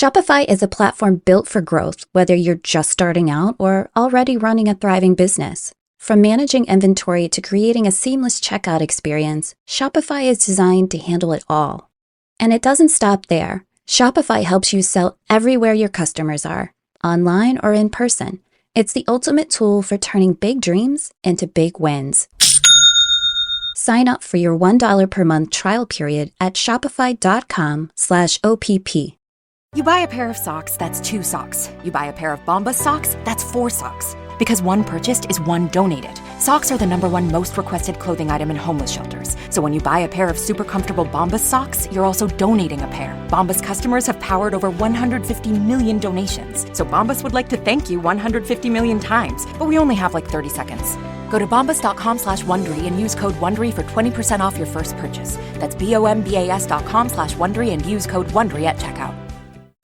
Shopify is a platform built for growth, whether you're just starting out or already running a thriving business. From managing inventory to creating a seamless checkout experience, Shopify is designed to handle it all. And it doesn't stop there. Shopify helps you sell everywhere your customers are, online or in person. It's the ultimate tool for turning big dreams into big wins. Sign up for your $1 per month trial period at shopify.com/OPP. You buy a pair of socks, that's 2 socks. You buy a pair of Bombas socks, that's 4 socks. Because one purchased is one donated. Socks are the #1 most requested clothing item in homeless shelters. So when you buy a pair of super comfortable Bombas socks, you're also donating a pair. Bombas customers have powered over 150 million donations. So Bombas would like to thank you 150 million times. But we only have like 30 seconds. Go to bombas.com/Wondery and use code Wondery for 20% off your first purchase. That's BOMBAS.com/Wondery and use code Wondery at checkout.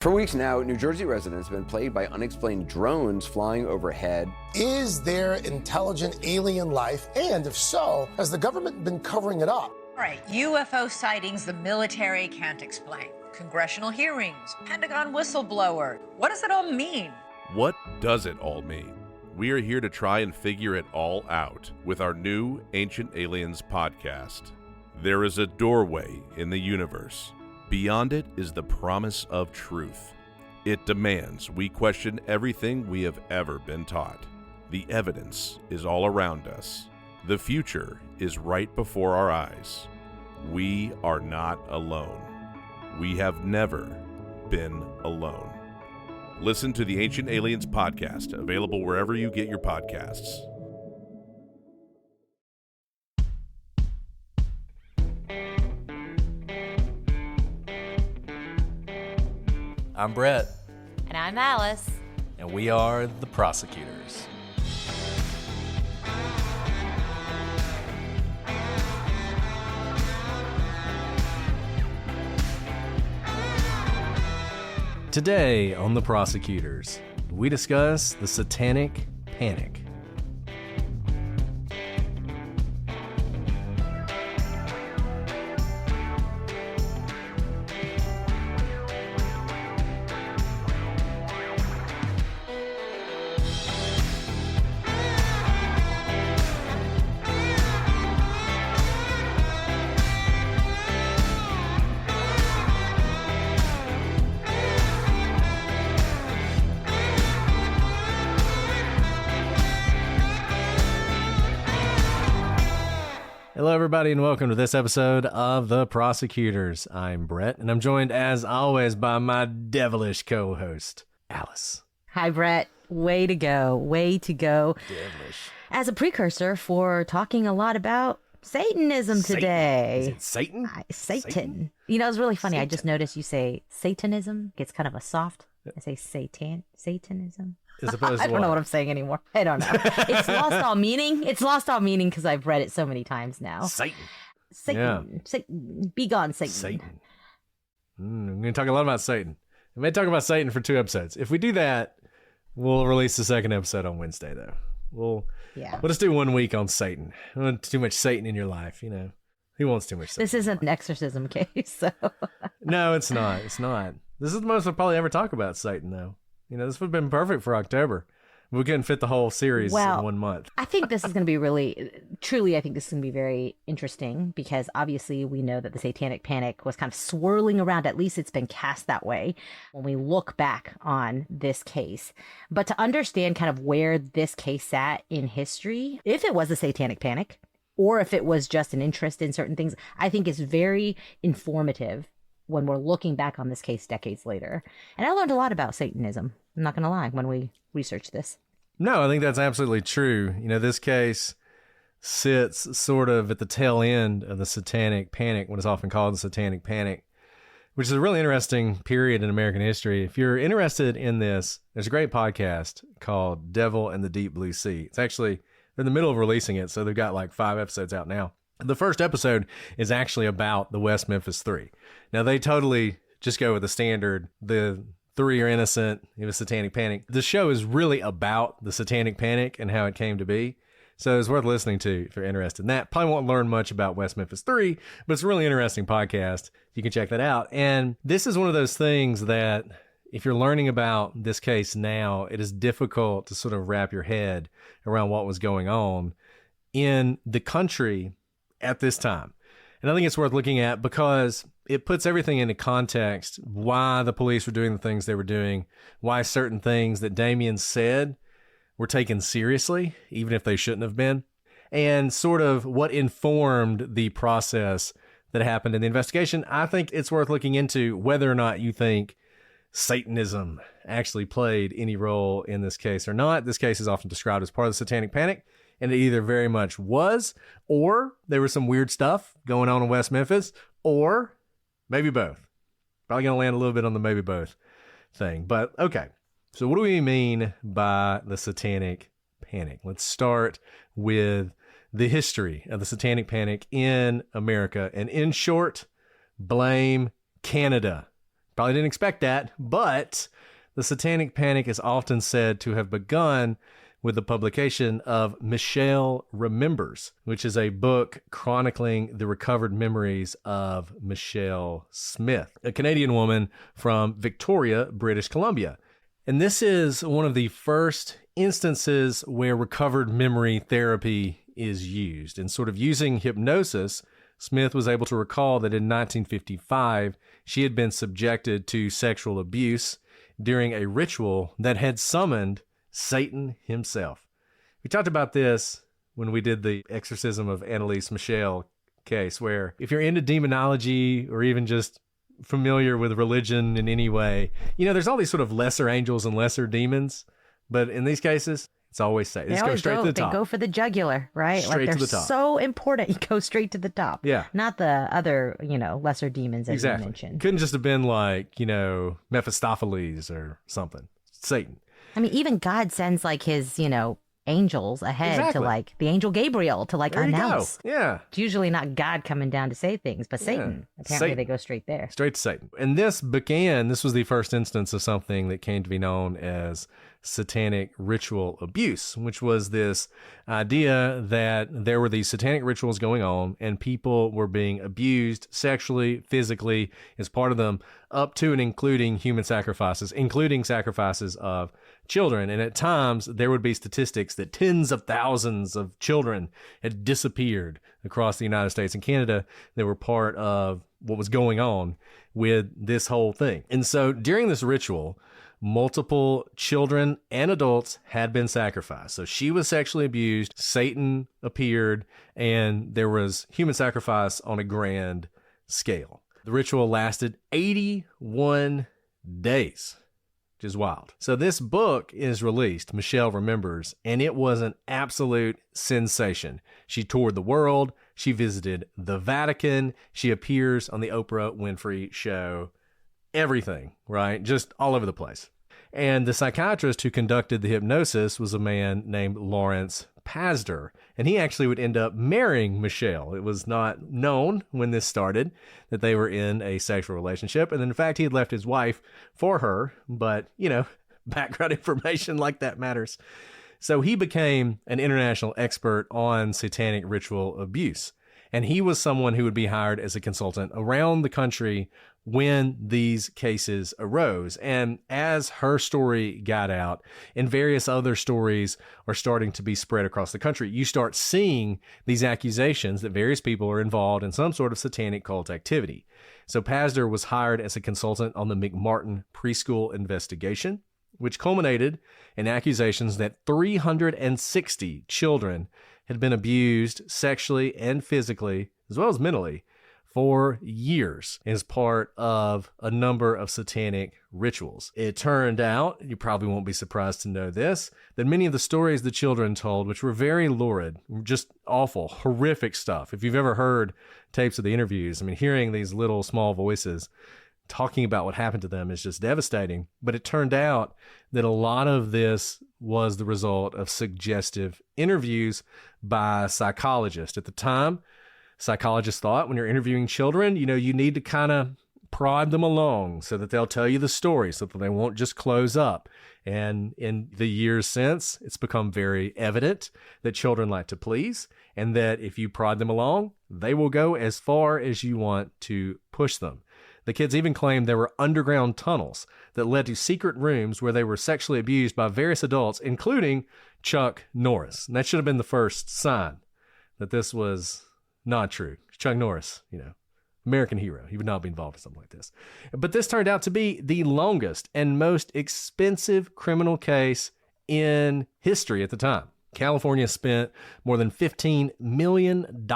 For weeks now, New Jersey residents have been plagued by unexplained drones flying overhead. Is there intelligent alien life? And if so, has the government been covering it up? All right, UFO sightings the military can't explain. Congressional hearings, Pentagon whistleblower. What does it all mean? What does it all mean? We are here to try and figure it all out with our new Ancient Aliens podcast. There is a doorway in the universe. Beyond it is the promise of truth. It demands we question everything we have ever been taught. The evidence is all around us. The future is right before our eyes. We are not alone. We have never been alone. Listen to the Ancient Aliens podcast, available wherever you get your podcasts. I'm Brett. And I'm Alice. And we are the Prosecutors. Today on the Prosecutors, we discuss the Satanic Panic. Hello, everybody, and welcome to this episode of The Prosecutors. I'm Brett, and I'm joined, as always, by my devilish co-host, Alice. Hi, Brett. Way to go. Way to go. Devilish. As a precursor for talking a lot about Satanism today. Is it Satan? Satan. You know, it's really funny. Satan. I just noticed you say Satanism. It's kind of a soft. I say Satanism. As opposed to I don't know what I'm saying anymore. I don't know. It's lost all meaning. It's lost all meaning because I've read it so many times now. Satan. Yeah. Satan. Be gone, Satan. Satan. I'm going to talk a lot about Satan. I may talk about Satan for 2 episodes. If we do that, we'll release the second episode on Wednesday, though. We'll just do 1 week on Satan. I don't want too much Satan in your life, you know. Who wants too much Satan? This isn't an exorcism case, so. No, it's not. It's not. This is the most we'll probably ever talk about Satan, though. You know, this would have been perfect for October. We couldn't fit the whole series in 1 month. I think this is going to be truly, I think this is going to be very interesting because obviously we know that the Satanic Panic was kind of swirling around. At least it's been cast that way when we look back on this case. But to understand kind of where this case sat in history, if it was a Satanic Panic or if it was just an interest in certain things, I think is very informative when we're looking back on this case decades later. And I learned a lot about Satanism, I'm not going to lie, when we researched this. No, I think that's absolutely true. You know, this case sits sort of at the tail end of the Satanic Panic, what is often called the Satanic Panic, which is a really interesting period in American history. If you're interested in this, there's a great podcast called Devil and the Deep Blue Sea. It's actually, they're in the middle of releasing it, so they've got like 5 episodes out now. The first episode is actually about the West Memphis 3. Now, they totally just go with the standard, the 3 are innocent, it was Satanic Panic. The show is really about the Satanic Panic and how it came to be. So it's worth listening to if you're interested in that. Probably won't learn much about West Memphis 3, but it's a really interesting podcast. You can check that out. And this is one of those things that if you're learning about this case now, it is difficult to sort of wrap your head around what was going on in the country at this time. And I think it's worth looking at because it puts everything into context, why the police were doing the things they were doing, why certain things that Damien said were taken seriously, even if they shouldn't have been, and sort of what informed the process that happened in the investigation. I think it's worth looking into whether or not you think Satanism actually played any role in this case or not. This case is often described as part of the Satanic Panic, and it either very much was, or there was some weird stuff going on in West Memphis, or maybe both. Probably going to land a little bit on the maybe both thing. But okay, so what do we mean by the Satanic Panic? Let's start with the history of the Satanic Panic in America. And in short, blame Canada. Probably didn't expect that, but the Satanic Panic is often said to have begun with the publication of Michelle Remembers, which is a book chronicling the recovered memories of Michelle Smith, a Canadian woman from Victoria, British Columbia. And this is one of the first instances where recovered memory therapy is used. And sort of using hypnosis, Smith was able to recall that in 1955, she had been subjected to sexual abuse during a ritual that had summoned Satan himself. We talked about this when we did the exorcism of Annalise Michelle case, where if you're into demonology or even just familiar with religion in any way, you know, there's all these sort of lesser angels and lesser demons, but in these cases, it's always Satan. Just go straight to the top. They go for the jugular, right? Straight like to the they're top. so important. You go straight to the top. Yeah. Not the other, lesser demons as you mentioned. Couldn't just have been like, Mephistopheles or something. Satan. I mean, even God sends like his, angels ahead to like the angel Gabriel to like announce. Yeah. It's usually not God coming down to say things, but Satan. Apparently they go straight there. Straight to Satan. And this was the first instance of something that came to be known as satanic ritual abuse, which was this idea that there were these satanic rituals going on and people were being abused sexually, physically, as part of them, up to and including human sacrifices, including sacrifices of children. And at times there would be statistics that tens of thousands of children had disappeared across the United States and Canada that were part of what was going on with this whole thing. And so during this ritual, multiple children and adults had been sacrificed. So she was sexually abused, Satan appeared, and there was human sacrifice on a grand scale. The ritual lasted 81 days, which is wild. So this book is released, Michelle Remembers, and it was an absolute sensation. She toured the world. She visited the Vatican. She appears on the Oprah Winfrey Show. Everything, right? Just all over the place. And the psychiatrist who conducted the hypnosis was a man named Lawrence Pasder, and he actually would end up marrying Michelle. It was not known when this started that they were in a sexual relationship, and in fact, he had left his wife for her, but, background information like that matters. So he became an international expert on satanic ritual abuse. And he was someone who would be hired as a consultant around the country when these cases arose. And as her story got out and various other stories are starting to be spread across the country, you start seeing these accusations that various people are involved in some sort of satanic cult activity. So Pasder was hired as a consultant on the McMartin preschool investigation, which culminated in accusations that 360 children had been abused sexually and physically, as well as mentally, for years as part of a number of satanic rituals. It turned out, you probably won't be surprised to know this, that many of the stories the children told, which were very lurid, just awful, horrific stuff. If you've ever heard tapes of the interviews, hearing these little small voices talking about what happened to them is just devastating. But it turned out that a lot of this was the result of suggestive interviews by psychologists. At the time, psychologists thought when you're interviewing children, you need to kind of prod them along so that they'll tell you the story so that they won't just close up. And in the years since, it's become very evident that children like to please, and that if you prod them along, they will go as far as you want to push them. The kids even claimed there were underground tunnels that led to secret rooms where they were sexually abused by various adults, including Chuck Norris. And that should have been the first sign that this was not true. Chuck Norris, American hero. He would not be involved in something like this. But this turned out to be the longest and most expensive criminal case in history at the time. California spent more than $15 million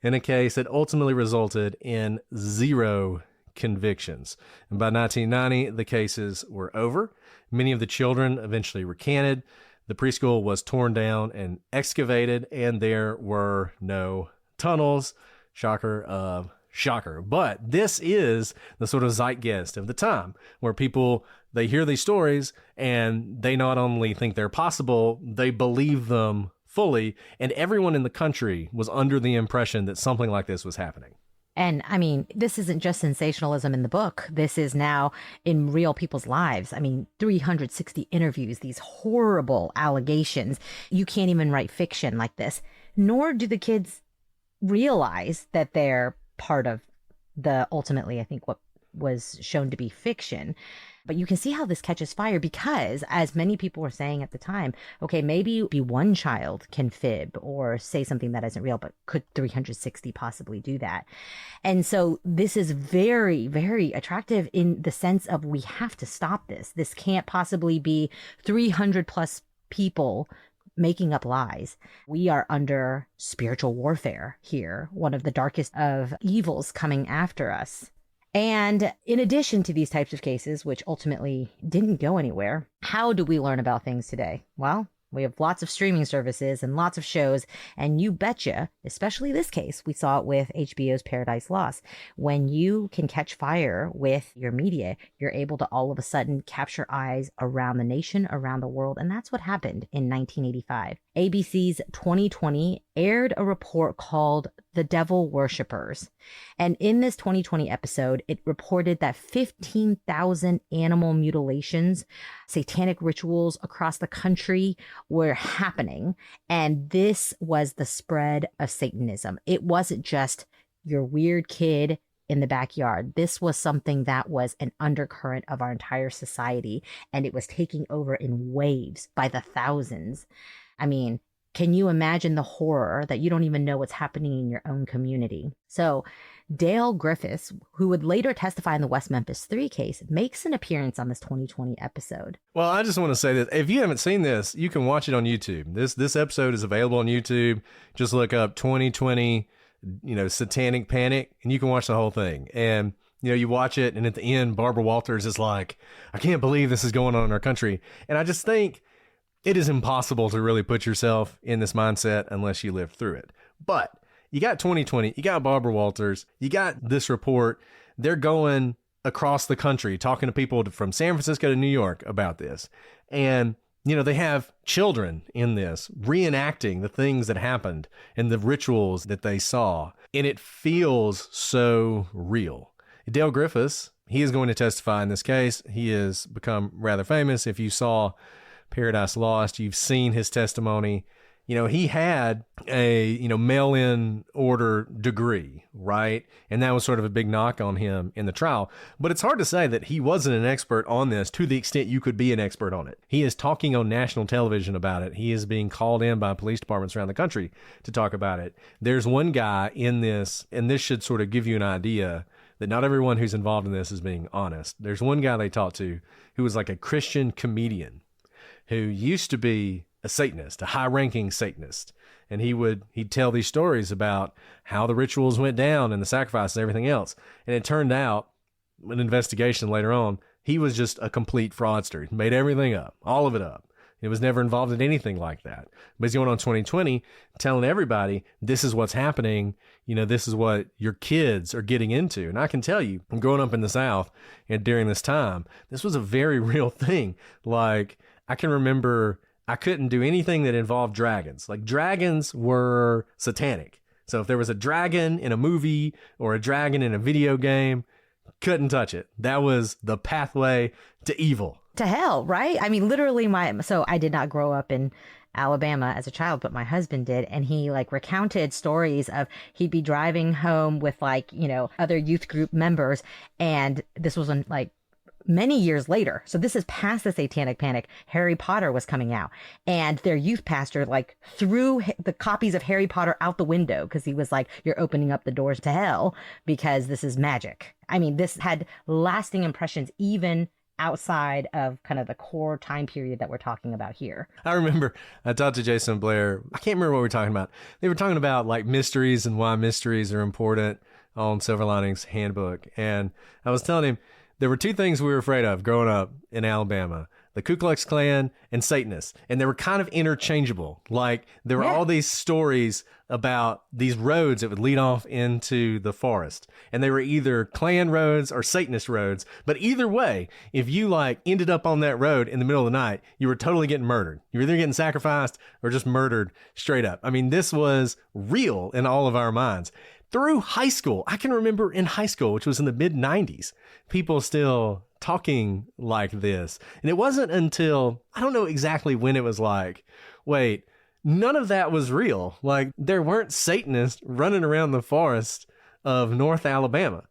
in a case that ultimately resulted in 0 convictions. And by 1990, the cases were over. Many of the children eventually recanted. The preschool was torn down and excavated, and there were no tunnels. Shocker of shocker. But this is the sort of zeitgeist of the time where people, they hear these stories and they not only think they're possible, they believe them fully. And everyone in the country was under the impression that something like this was happening. And I mean, this isn't just sensationalism in the book. This is now in real people's lives. I mean, 360 interviews, these horrible allegations. You can't even write fiction like this, nor do the kids realize that they're part of the ultimately, I think, what was shown to be fiction. But you can see how this catches fire because, as many people were saying at the time, okay, maybe one child can fib or say something that isn't real, but could 360 possibly do that? And so this is very, very attractive in the sense of we have to stop this. This can't possibly be 300 plus people making up lies. We are under spiritual warfare here, one of the darkest of evils coming after us. And in addition to these types of cases, which ultimately didn't go anywhere, how do we learn about things today? Well, we have lots of streaming services and lots of shows, and you betcha, especially this case, we saw it with HBO's Paradise Lost. When you can catch fire with your media, you're able to all of a sudden capture eyes around the nation, around the world, and that's what happened in 1985. ABC's 2020 aired a report called The Devil Worshippers. And in this 2020 episode, it reported that 15,000 animal mutilations, satanic rituals across the country were happening. And this was the spread of Satanism. It wasn't just your weird kid in the backyard. This was something that was an undercurrent of our entire society, and it was taking over in waves by the thousands. I mean, can you imagine the horror that you don't even know what's happening in your own community? So Dale Griffiths, who would later testify in the West Memphis 3 case, makes an appearance on this 2020 episode. Well, I just want to say that if you haven't seen this, you can watch it on YouTube. This episode is available on YouTube. Just look up 2020, Satanic Panic, and you can watch the whole thing. And, you watch it, and at the end, Barbara Walters is like, I can't believe this is going on in our country. And I just think it is impossible to really put yourself in this mindset unless you lived through it. But you got 2020, you got Barbara Walters, you got this report. They're going across the country talking to people from San Francisco to New York about this. And, they have children in this reenacting the things that happened and the rituals that they saw. And it feels so real. Dale Griffiths, he is going to testify in this case. He has become rather famous. If you saw Paradise Lost, you've seen his testimony. He had a, mail-in order degree, right? And that was sort of a big knock on him in the trial. But it's hard to say that he wasn't an expert on this to the extent you could be an expert on it. He is talking on national television about it. He is being called in by police departments around the country to talk about it. There's one guy in this, and this should sort of give you an idea that not everyone who's involved in this is being honest. There's one guy they talked to who was like a Christian comedian who used to be a Satanist, a high-ranking Satanist. And he'd tell these stories about how the rituals went down and the sacrifices and everything else. And it turned out, an investigation later on, he was just a complete fraudster. He made everything up, all of it up. He was never involved in anything like that. But he's going on 2020, telling everybody, this is what's happening. This is what your kids are getting into. And I can tell you, I'm growing up in the South, and during this time, this was a very real thing. Like, I can remember I couldn't do anything that involved dragons. Like, dragons were satanic. So if there was a dragon in a movie or a dragon in a video game, couldn't touch it. That was the pathway to evil. To hell, right? I mean, literally so I did not grow up in Alabama as a child, but my husband did. And he like recounted stories of he'd be driving home with like, you know, other youth group members. And this was like many years later. So this is past the Satanic Panic. Harry Potter was coming out, and their youth pastor like threw the copies of Harry Potter out the window because he was like, you're opening up the doors to hell because this is magic. I mean, this had lasting impressions even outside of kind of the core time period that we're talking about here. I remember I talked to Jason Blair. I can't remember what we were talking about. They were talking about like mysteries and why mysteries are important on Silver Linings Handbook. And I was telling him there were two things we were afraid of growing up in Alabama: the Ku Klux Klan and Satanists. And they were kind of interchangeable. Like there were all these stories about these roads that would lead off into the forest. And they were either Klan roads or Satanist roads. But either way, if you like ended up on that road in the middle of the night, you were totally getting murdered. You were either getting sacrificed or just murdered straight up. I mean, this was real in all of our minds. Through high school, I can remember in high school, which was in the mid-90s, people still talking like this. And it wasn't until, I don't know exactly when it was like, wait, none of that was real. Like, there weren't Satanists running around the forest of North Alabama.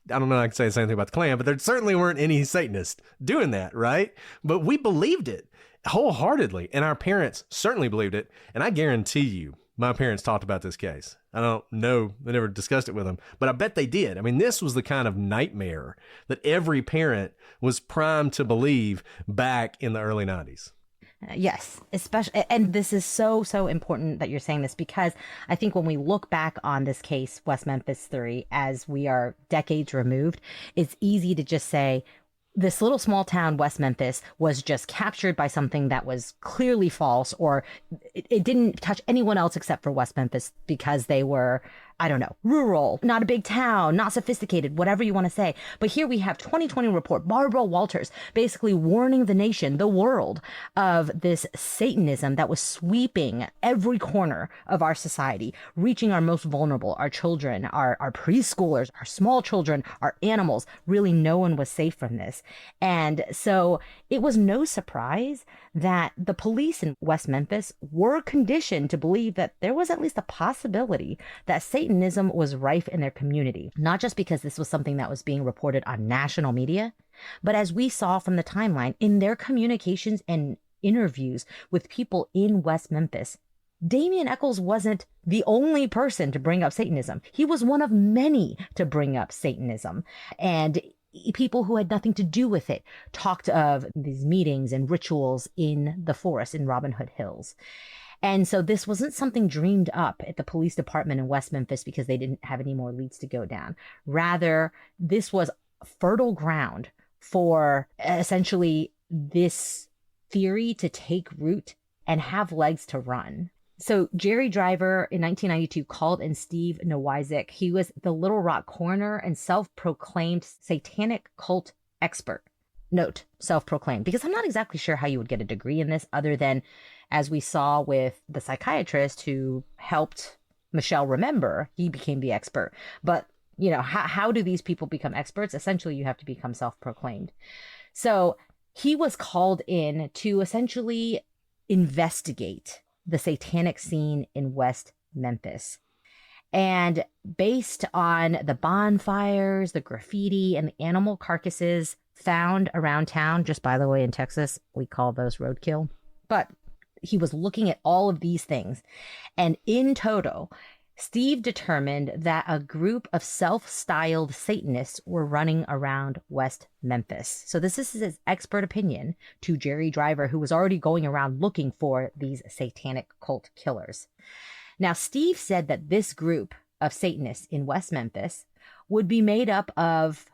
I don't know if I can say the same thing about the Klan, but there certainly weren't any Satanists doing that, right? But we believed it wholeheartedly, and our parents certainly believed it. And I guarantee you, my parents talked about this case. I don't know. They never discussed it with them, but I bet they did. I mean, this was the kind of nightmare that every parent was primed to believe back in the early 90s. Yes, especially. And this is so important that you're saying this, because I think when we look back on this case, West Memphis 3, as we are decades removed, it's easy to just say, this little small town, West Memphis, was just captured by something that was clearly false, or it didn't touch anyone else except for West Memphis because they were, I don't know, rural, not a big town, not sophisticated, whatever you want to say. But here we have 2020 report, Barbara Walters, basically warning the nation, the world, of this Satanism that was sweeping every corner of our society, reaching our most vulnerable, our children, our preschoolers, our small children, our animals. Really, no one was safe from this. And so it was no surprise that the police in West Memphis were conditioned to believe that there was at least a possibility that Satanism was rife in their community, not just because this was something that was being reported on national media, but as we saw from the timeline in their communications and interviews with people in West Memphis. Damien Echols wasn't the only person to bring up Satanism. He was one of many to bring up Satanism. And people who had nothing to do with it talked of these meetings and rituals in the forest in Robin Hood Hills. And so this wasn't something dreamed up at the police department in West Memphis because they didn't have any more leads to go down. Rather, this was fertile ground for essentially this theory to take root and have legs to run. So Jerry Driver in 1992 called in Steve Nowizik. He was the Little Rock coroner and self-proclaimed satanic cult expert. Note, self-proclaimed, because I'm not exactly sure how you would get a degree in this other than, as we saw with the psychiatrist who helped Michelle remember, he became the expert. But, you know, how do these people become experts? Essentially, you have to become self-proclaimed. So he was called in to essentially investigate the satanic scene in West Memphis. And based on the bonfires, the graffiti, and the animal carcasses found around town, just by the way, in Texas, we call those roadkill. But he was looking at all of these things. And in total, Steve determined that a group of self-styled Satanists were running around West Memphis. So this is his expert opinion to Jerry Driver, who was already going around looking for these satanic cult killers. Now, Steve said that this group of Satanists in West Memphis would be made up of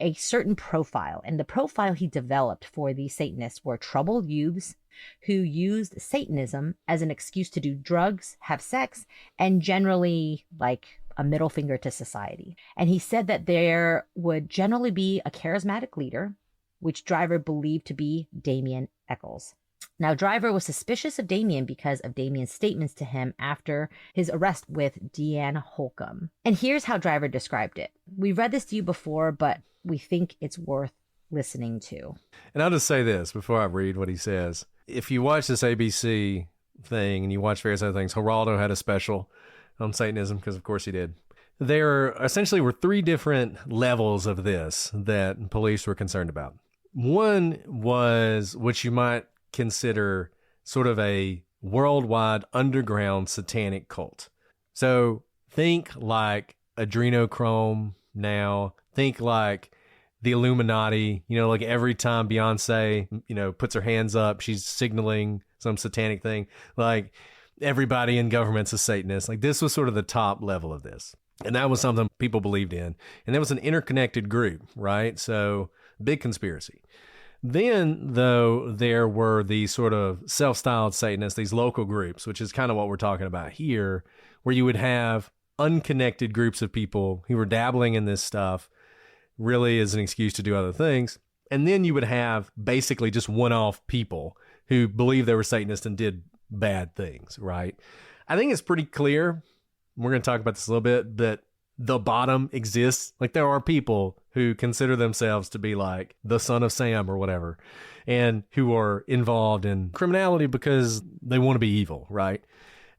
a certain profile. And the profile he developed for these Satanists were troubled youths who used Satanism as an excuse to do drugs, have sex, and generally like a middle finger to society. And he said that there would generally be a charismatic leader, which Driver believed to be Damien Echols. Now, Driver was suspicious of Damien because of Damien's statements to him after his arrest with Deanna Hulcom. And here's how Driver described it. We've read this to you before, but we think it's worth listening to. And I'll just say this before I read what he says. If you watch this ABC thing, and you watch various other things. Geraldo had a special on Satanism because, of course, he did. There essentially were 3 different levels of this that police were concerned about. One was what you might consider sort of a worldwide underground satanic cult. So think like adrenochrome now. Think like the Illuminati. Like every time Beyonce, puts her hands up, she's signaling some satanic thing. Like everybody in government's a Satanist. Like this was sort of the top level of this. And that was something people believed in. And that was an interconnected group, right? So big conspiracy. Then, though, there were these sort of self-styled Satanists, these local groups, which is kind of what we're talking about here, where you would have unconnected groups of people who were dabbling in this stuff, really as an excuse to do other things. And then you would have basically just one-off people who believed they were Satanists and did bad things, right? I think it's pretty clear, we're going to talk about this a little bit, that the bottom exists. Like there are people who consider themselves to be like the son of Sam or whatever, and who are involved in criminality because they want to be evil, right?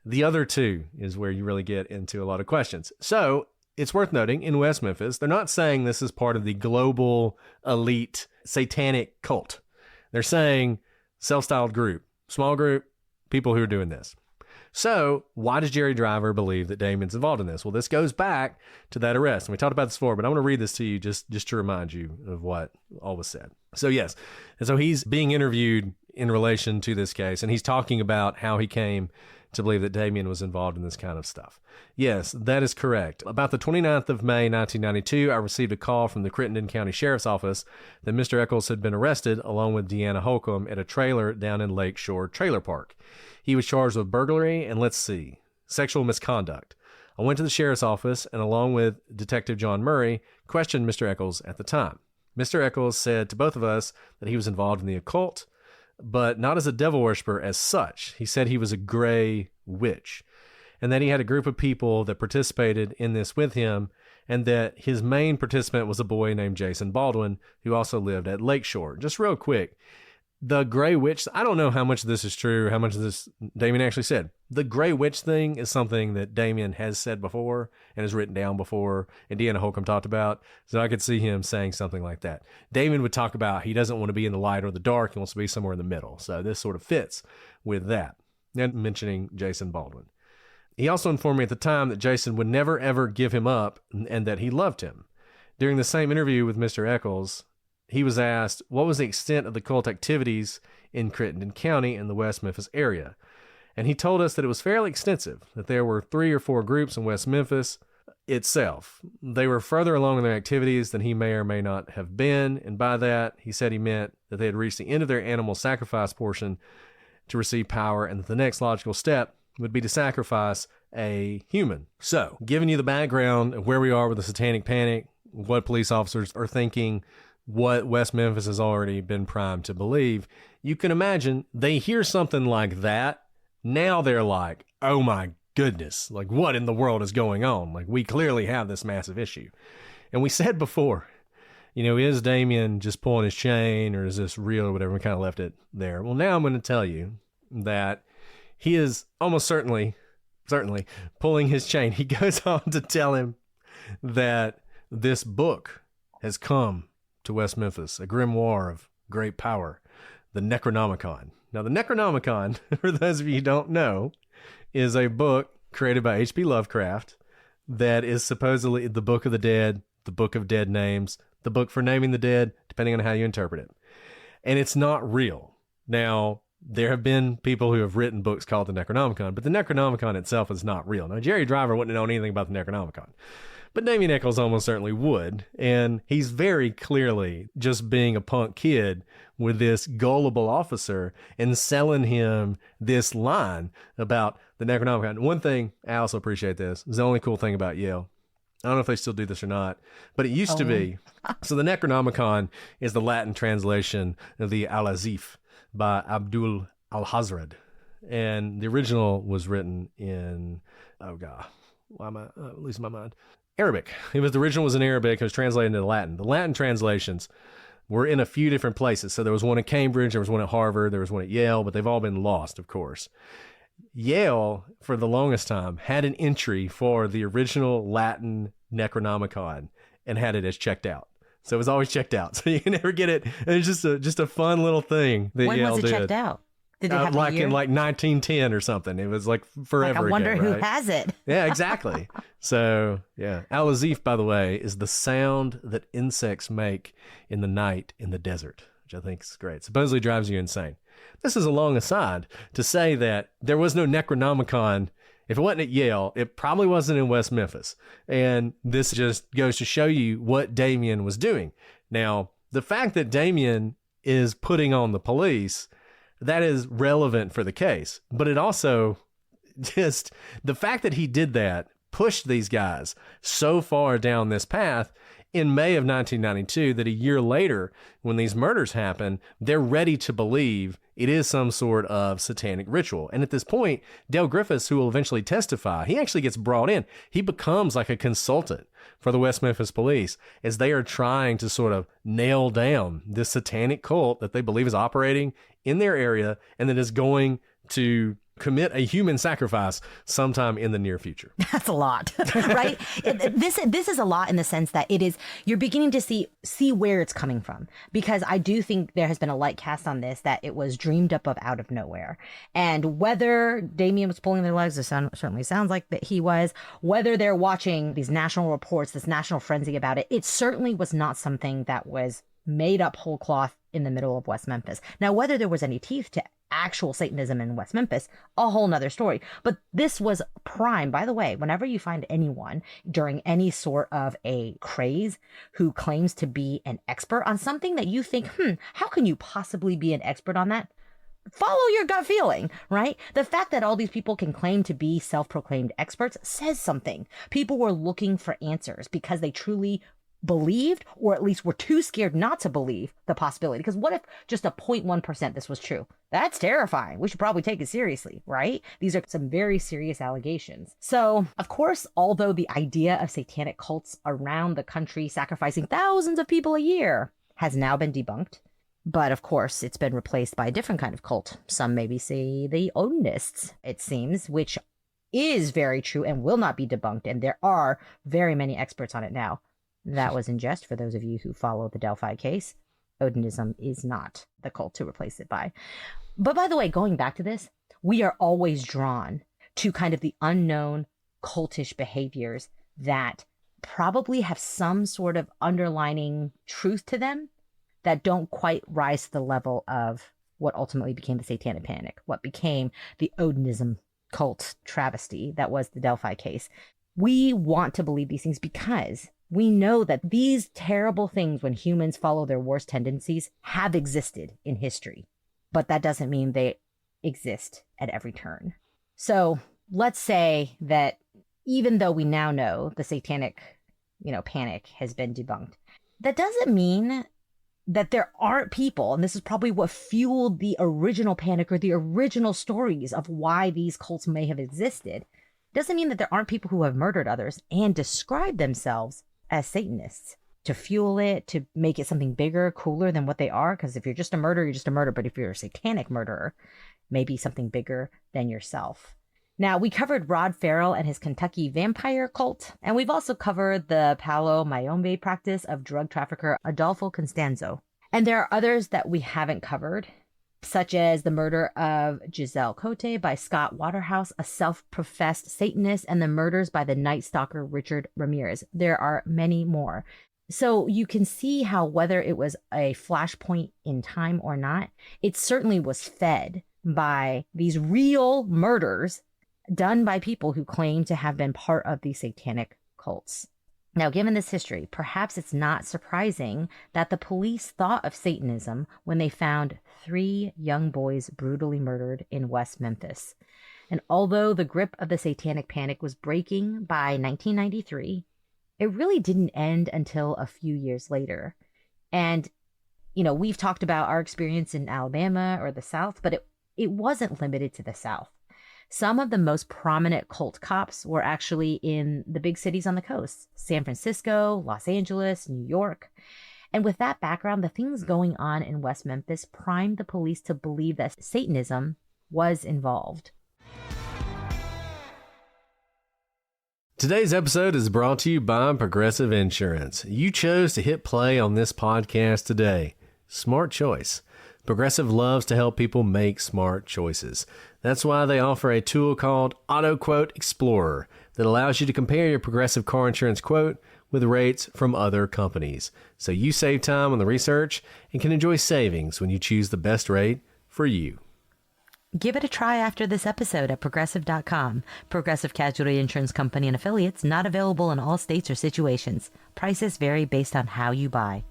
The other two is where you really get into a lot of questions. So it's worth noting in West Memphis, they're not saying this is part of the global elite satanic cult. They're saying self-styled group, small group, people who are doing this. So why does Jerry Driver believe that Damien's involved in this? Well, this goes back to that arrest. And we talked about this before, but I want to read this to you just to remind you of what all was said. So yes. And so he's being interviewed in relation to this case, and he's talking about how he came to believe that Damien was involved in this kind of stuff. Yes, that is correct. About the 29th of May, 1992, I received a call from the Crittenden County Sheriff's Office that Mr. Echols had been arrested along with Deanna Hulcom at a trailer down in Lakeshore Trailer Park. He was charged with burglary and, sexual misconduct. I went to the sheriff's office and, along with Detective John Murray, questioned Mr. Echols at the time. Mr. Echols said to both of us that he was involved in the occult, but not as a devil worshiper as such. He said he was a gray witch, and that he had a group of people that participated in this with him, and that his main participant was a boy named Jason Baldwin, who also lived at Lakeshore. Just real quick, the gray witch, I don't know how much of this is true, how much of this Damien actually said. The gray witch thing is something that Damien has said before and has written down before, and Deanna Hulcom talked about, so I could see him saying something like that. Damien would talk about he doesn't want to be in the light or the dark, he wants to be somewhere in the middle, so this sort of fits with that. And mentioning Jason Baldwin. He also informed me at the time that Jason would never ever give him up and that he loved him. During the same interview with Mr. Echols, he was asked what was the extent of the cult activities in Crittenden County in the West Memphis area. And he told us that it was fairly extensive, that there were 3 or 4 groups in West Memphis itself. They were further along in their activities than he may or may not have been. And by that, he said he meant that they had reached the end of their animal sacrifice portion to receive power, and that the next logical step would be to sacrifice a human. So, giving you the background of where we are with the Satanic Panic, what police officers are thinking, what West Memphis has already been primed to believe, you can imagine they hear something like that. Now they're like, oh my goodness, like what in the world is going on? Like we clearly have this massive issue. And we said before, is Damien just pulling his chain or is this real or whatever? We kind of left it there. Well, now I'm going to tell you that he is almost certainly pulling his chain. He goes on to tell him that this book has come to West Memphis, a grimoire of great power, the Necronomicon. Now, the Necronomicon, for those of you who don't know, is a book created by H.P. Lovecraft that is supposedly the Book of the Dead, the Book of Dead Names, the book for naming the dead, depending on how you interpret it. And it's not real. Now, there have been people who have written books called the Necronomicon, but the Necronomicon itself is not real. Now, Jerry Driver wouldn't have known anything about the Necronomicon, but Damien Echols almost certainly would. And he's very clearly just being a punk kid with this gullible officer and selling him this line about the Necronomicon. One thing, I also appreciate this, is the only cool thing about Yale. I don't know if they still do this or not, but it used to be. So the Necronomicon is the Latin translation of the Al-Azif by Abdul al-Hazred. And the original was written in, why am I losing my mind? Arabic. The original was in Arabic. It was translated into Latin. The Latin translations were in a few different places. So there was one at Cambridge, there was one at Harvard, there was one at Yale, but they've all been lost, of course. Yale, for the longest time, had an entry for the original Latin Necronomicon and had it as checked out. So it was always checked out. So you can never get it. And it's just a fun little thing that when Yale was it did. checked out? Did it have like a year? in like 1910 or something. It was like forever I wonder ago, who right? has it. Yeah, exactly. So, yeah. Al-Azif, by the way, is the sound that insects make in the night in the desert, which I think is great. Supposedly drives you insane. This is a long aside to say that there was no Necronomicon. If it wasn't at Yale, it probably wasn't in West Memphis. And this just goes to show you what Damien was doing. Now, the fact that Damien is putting on the police, that is relevant for the case. But it also just, the fact that he did that pushed these guys so far down this path in May of 1992 that a year later, when these murders happen, they're ready to believe it is some sort of satanic ritual. And at this point, Dale Griffiths, who will eventually testify, he actually gets brought in. He becomes like a consultant for the West Memphis police as they are trying to sort of nail down this satanic cult that they believe is operating in their area and that is going to commit a human sacrifice sometime in the near future. That's a lot, right? This is a lot in the sense that it is, you're beginning to see where it's coming from, because I do think there has been a light cast on this, that it was dreamed up of out of nowhere. And whether Damien was pulling their legs, it certainly sounds like that he was, whether they're watching these national reports, this national frenzy about it, it certainly was not something that was made up whole cloth in the middle of West Memphis. Now, whether there was any teeth to actual Satanism in West Memphis, a whole nother story. But this was prime. By the way, whenever you find anyone during any sort of a craze who claims to be an expert on something that you think, how can you possibly be an expert on that? Follow your gut feeling, right? The fact that all these people can claim to be self-proclaimed experts says something. People were looking for answers because they truly believed, or at least were too scared not to believe the possibility. Because what if just a 0.1% this was true? That's terrifying. We should probably take it seriously, right? These are some very serious allegations. So, of course, although the idea of satanic cults around the country sacrificing thousands of people a year has now been debunked, but of course, it's been replaced by a different kind of cult. Some maybe say the Odinists, it seems, which is very true and will not be debunked. And there are very many experts on it now. That was in jest for those of you who follow the Delphi case. Odinism is not the cult to replace it by. But by the way, going back to this, we are always drawn to kind of the unknown cultish behaviors that probably have some sort of underlining truth to them that don't quite rise to the level of what ultimately became the Satanic Panic, what became the Odinism cult travesty that was the Delphi case. We want to believe these things because we know that these terrible things, when humans follow their worst tendencies, have existed in history. But that doesn't mean they exist at every turn. So let's say that even though we now know the satanic, panic has been debunked, that doesn't mean that there aren't people, and this is probably what fueled the original panic or the original stories of why these cults may have existed. Doesn't mean that there aren't people who have murdered others and describe themselves as Satanists to fuel it, to make it something bigger, cooler than what they are. Because if you're just a murderer, you're just a murderer. But if you're a satanic murderer, maybe something bigger than yourself. Now, we covered Rod Farrell and his Kentucky vampire cult. And we've also covered the Palo Mayombe practice of drug trafficker Adolfo Constanzo. And there are others that we haven't covered, such as the murder of Giselle Cote by Scott Waterhouse, a self-professed Satanist, and the murders by the Night Stalker Richard Ramirez. There are many more. So you can see how, whether it was a flashpoint in time or not, it certainly was fed by these real murders done by people who claim to have been part of the satanic cults. Now, given this history, perhaps it's not surprising that the police thought of Satanism when they found 3 young boys brutally murdered in West Memphis. And although the grip of the Satanic Panic was breaking by 1993, it really didn't end until a few years later. And, we've talked about our experience in Alabama or the South, but it wasn't limited to the South. Some of the most prominent cult cops were actually in the big cities on the coast: San Francisco, Los Angeles, New York. And with that background, the things going on in West Memphis primed the police to believe that Satanism was involved. Today's episode is brought to you by Progressive Insurance. You chose to hit play on this podcast today. Smart choice. Progressive loves to help people make smart choices. That's why they offer a tool called Auto Quote Explorer that allows you to compare your Progressive car insurance quote with rates from other companies. So you save time on the research and can enjoy savings when you choose the best rate for you. Give it a try after this episode at Progressive.com. Progressive Casualty Insurance Company and Affiliates, not available in all states or situations. Prices vary based on how you buy.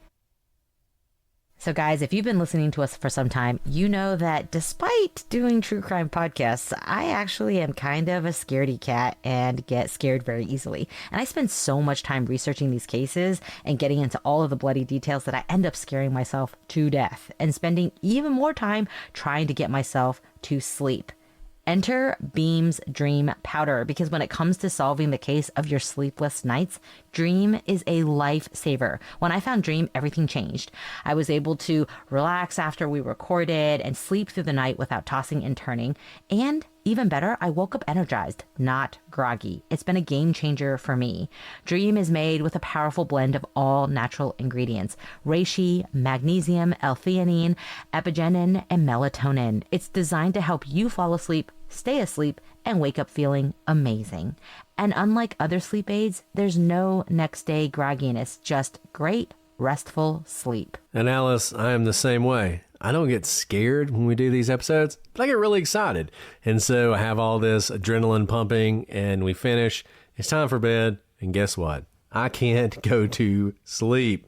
So guys, if you've been listening to us for some time, you know that despite doing true crime podcasts, I actually am kind of a scaredy cat and get scared very easily. And I spend so much time researching these cases and getting into all of the bloody details that I end up scaring myself to death and spending even more time trying to get myself to sleep. Enter Beam's Dream Powder, because when it comes to solving the case of your sleepless nights, Dream is a lifesaver. When I found Dream, everything changed. I was able to relax after we recorded and sleep through the night without tossing and turning. And even better, I woke up energized, not groggy. It's been a game changer for me. Dream is made with a powerful blend of all natural ingredients: reishi, magnesium, L-theanine, epigenin, and melatonin. It's designed to help you fall asleep, stay asleep, and wake up feeling amazing. And unlike other sleep aids, there's no next day grogginess, just great, restful sleep. And Alice, I am the same way. I don't get scared when we do these episodes, but I get really excited. And so I have all this adrenaline pumping and we finish. It's time for bed. And guess what? I can't go to sleep.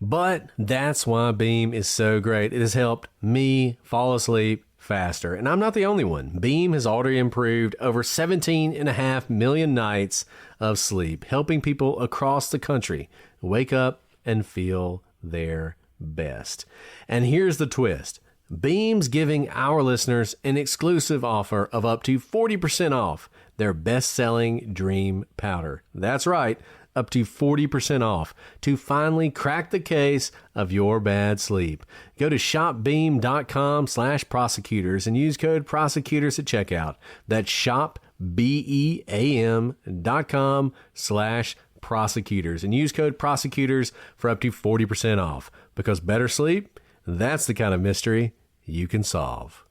But that's why Beam is so great. It has helped me fall asleep faster. And I'm not the only one. Beam has already improved over 17.5 million nights of sleep, helping people across the country wake up and feel their best. And here's the twist. Beam's giving our listeners an exclusive offer of up to 40% off their best-selling Dream Powder. That's right, up to 40% off to finally crack the case of your bad sleep. Go to shopbeam.com/prosecutors and use code prosecutors at checkout. That's shopbeam.com/prosecutors and use code prosecutors for up to 40% off, because better sleep, that's the kind of mystery you can solve.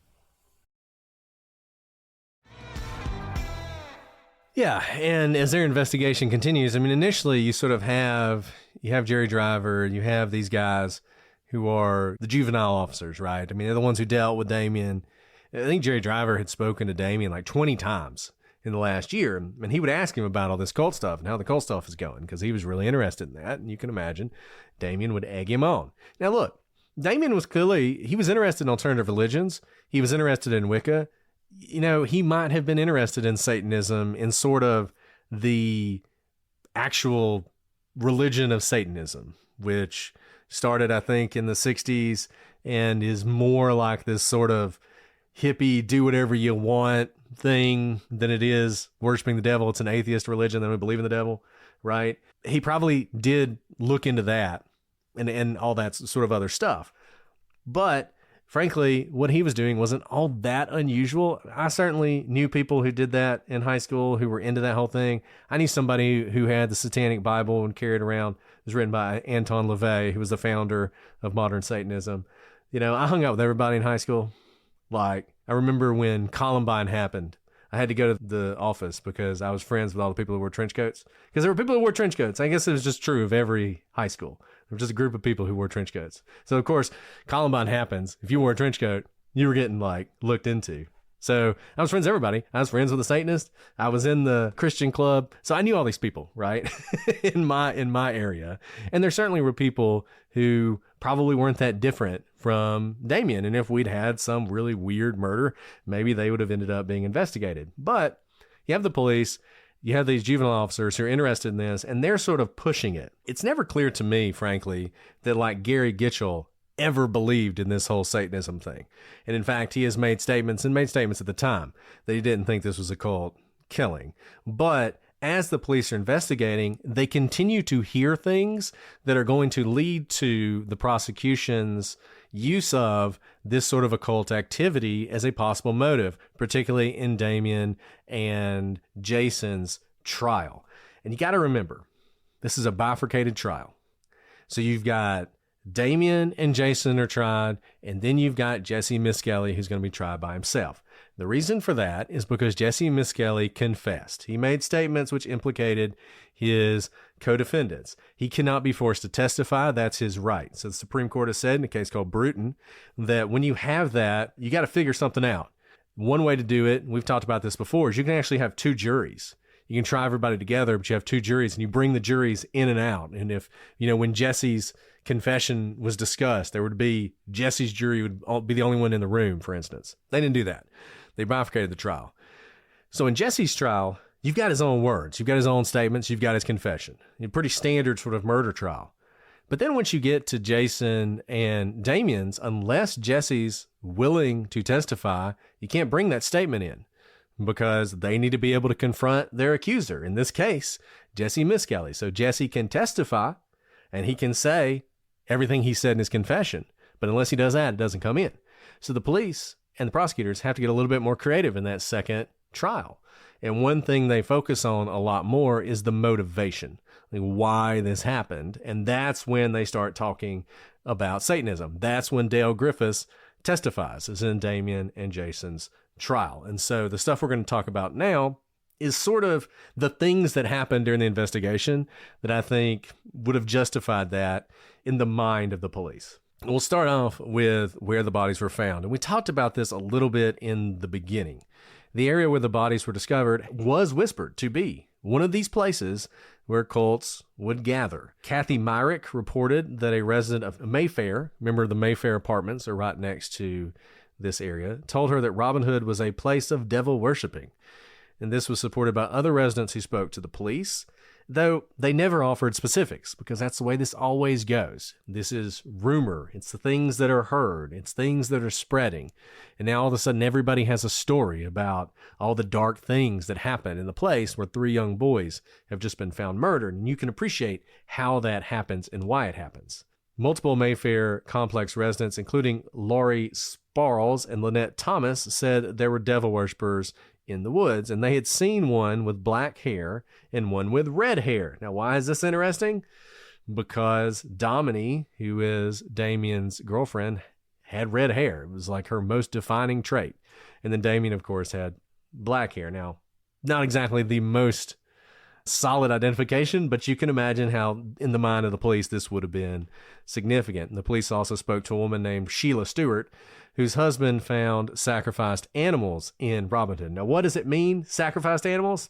Yeah, and as their investigation continues, I mean, initially you sort of have Jerry Driver, you have these guys who are the juvenile officers, right? I mean, they're the ones who dealt with Damien. I think Jerry Driver had spoken to Damien like 20 times in the last year, and he would ask him about all this cult stuff and how the cult stuff is going, because he was really interested in that. And you can imagine Damien would egg him on. Now look, Damien was clearly, he was interested in alternative religions. He was interested in Wicca. You know, he might have been interested in Satanism, in sort of the actual religion of Satanism, which started, I think, in the 60s and is more like this sort of hippie, do whatever you want thing than it is worshiping the devil. It's an atheist religion. They don't believe in the devil, right? He probably did look into that and all that sort of other stuff. But frankly, what he was doing wasn't all that unusual. I certainly knew people who did that in high school who were into that whole thing. I knew somebody who had the Satanic Bible and carried around. It was written by Anton LaVey, who was the founder of modern Satanism. You know, I hung out with everybody in high school. Like, I remember when Columbine happened, I had to go to the office because I was friends with all the people who wore trench coats. Because there were people who wore trench coats. I guess it was just true of every high school. There was just a group of people who wore trench coats. So, of course, Columbine happens. If you wore a trench coat, you were getting, like, looked into. So I was friends with everybody. I was friends with a Satanist. I was in the Christian club. So I knew all these people, right, in my area. And there certainly were people who probably weren't that different from Damien. And if we'd had some really weird murder, maybe they would have ended up being investigated. But you have the police, you have these juvenile officers who are interested in this, and they're sort of pushing it. It's never clear to me, frankly, that like Gary Gitchell ever believed in this whole Satanism thing. And in fact, he has made statements at the time that he didn't think this was a cult killing. But as the police are investigating, they continue to hear things that are going to lead to the prosecution's use of this sort of occult activity as a possible motive, particularly in Damien and Jason's trial. And you got to remember, this is a bifurcated trial. So you've got Damien and Jason are tried, and then you've got Jesse Misskelley, who's going to be tried by himself. The reason for that is because Jesse Misskelley confessed. He made statements which implicated his co-defendants. He cannot be forced to testify. That's his right. So the Supreme Court has said in a case called Bruton that when you have that, you got to figure something out. One way to do it, we've talked about this before, is you can actually have two juries. You can try everybody together, but you have two juries and you bring the juries in and out. And if, when Jesse's confession was discussed, there would be Jesse's jury would be the only one in the room, for instance. They didn't do that. They bifurcated the trial. So in Jesse's trial, you've got his own words. You've got his own statements. You've got his confession. A pretty standard sort of murder trial. But then once you get to Jason and Damien's, unless Jesse's willing to testify, you can't bring that statement in because they need to be able to confront their accuser. In this case, Jesse Misskelley. So Jesse can testify and he can say everything he said in his confession. But unless he does that, it doesn't come in. So the police and the prosecutors have to get a little bit more creative in that second trial. And one thing they focus on a lot more is the motivation, like why this happened. And that's when they start talking about Satanism. That's when Dale Griffiths testifies, as in Damien and Jason's trial. And so the stuff we're going to talk about now is sort of the things that happened during the investigation that I think would have justified that in the mind of the police. We'll start off with where the bodies were found. And we talked about this a little bit in the beginning. The area where the bodies were discovered was whispered to be one of these places where cults would gather. Kathy Myrick reported that a resident of Mayfair, remember the Mayfair apartments are right next to this area, told her that Robin Hood was a place of devil worshiping. And this was supported by other residents who spoke to the police, though they never offered specifics because that's the way this always goes. This is rumor. It's the things that are heard. It's things that are spreading. And now all of a sudden everybody has a story about all the dark things that happen in the place where 3 young boys have just been found murdered. And you can appreciate how that happens and why it happens. Multiple Mayfair complex residents, including Laurie Sparles and Lynette Thomas, said there were devil worshippers in the woods, and they had seen one with black hair and one with red hair. Now, why is this interesting? Because Domini, who is Damien's girlfriend, had red hair. It was like her most defining trait. And then Damien, of course, had black hair. Now, not exactly the most solid identification, but you can imagine how in the mind of the police this would have been significant. And the police also spoke to a woman named Sheila Stewart, whose husband found sacrificed animals in Robin Hood. Now, what does it mean, sacrificed animals?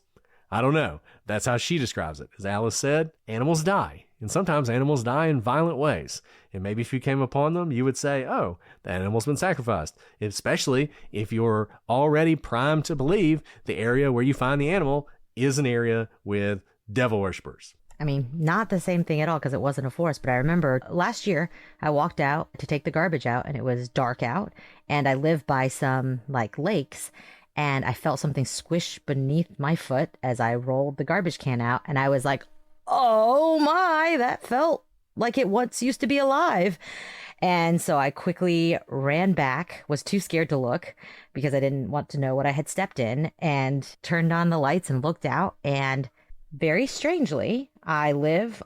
I don't know. That's how she describes it. As Alice said, animals die. And sometimes animals die in violent ways. And maybe if you came upon them, you would say, oh, the animal's been sacrificed. Especially if you're already primed to believe the area where you find the animal is an area with devil worshippers. I mean, not the same thing at all because it wasn't a forest, but I remember last year I walked out to take the garbage out and it was dark out and I live by some lakes and I felt something squish beneath my foot as I rolled the garbage can out and I was like, oh my, that felt like it once used to be alive. And so I quickly ran back, was too scared to look because I didn't want to know what I had stepped in, and turned on the lights and looked out. And very strangely, I live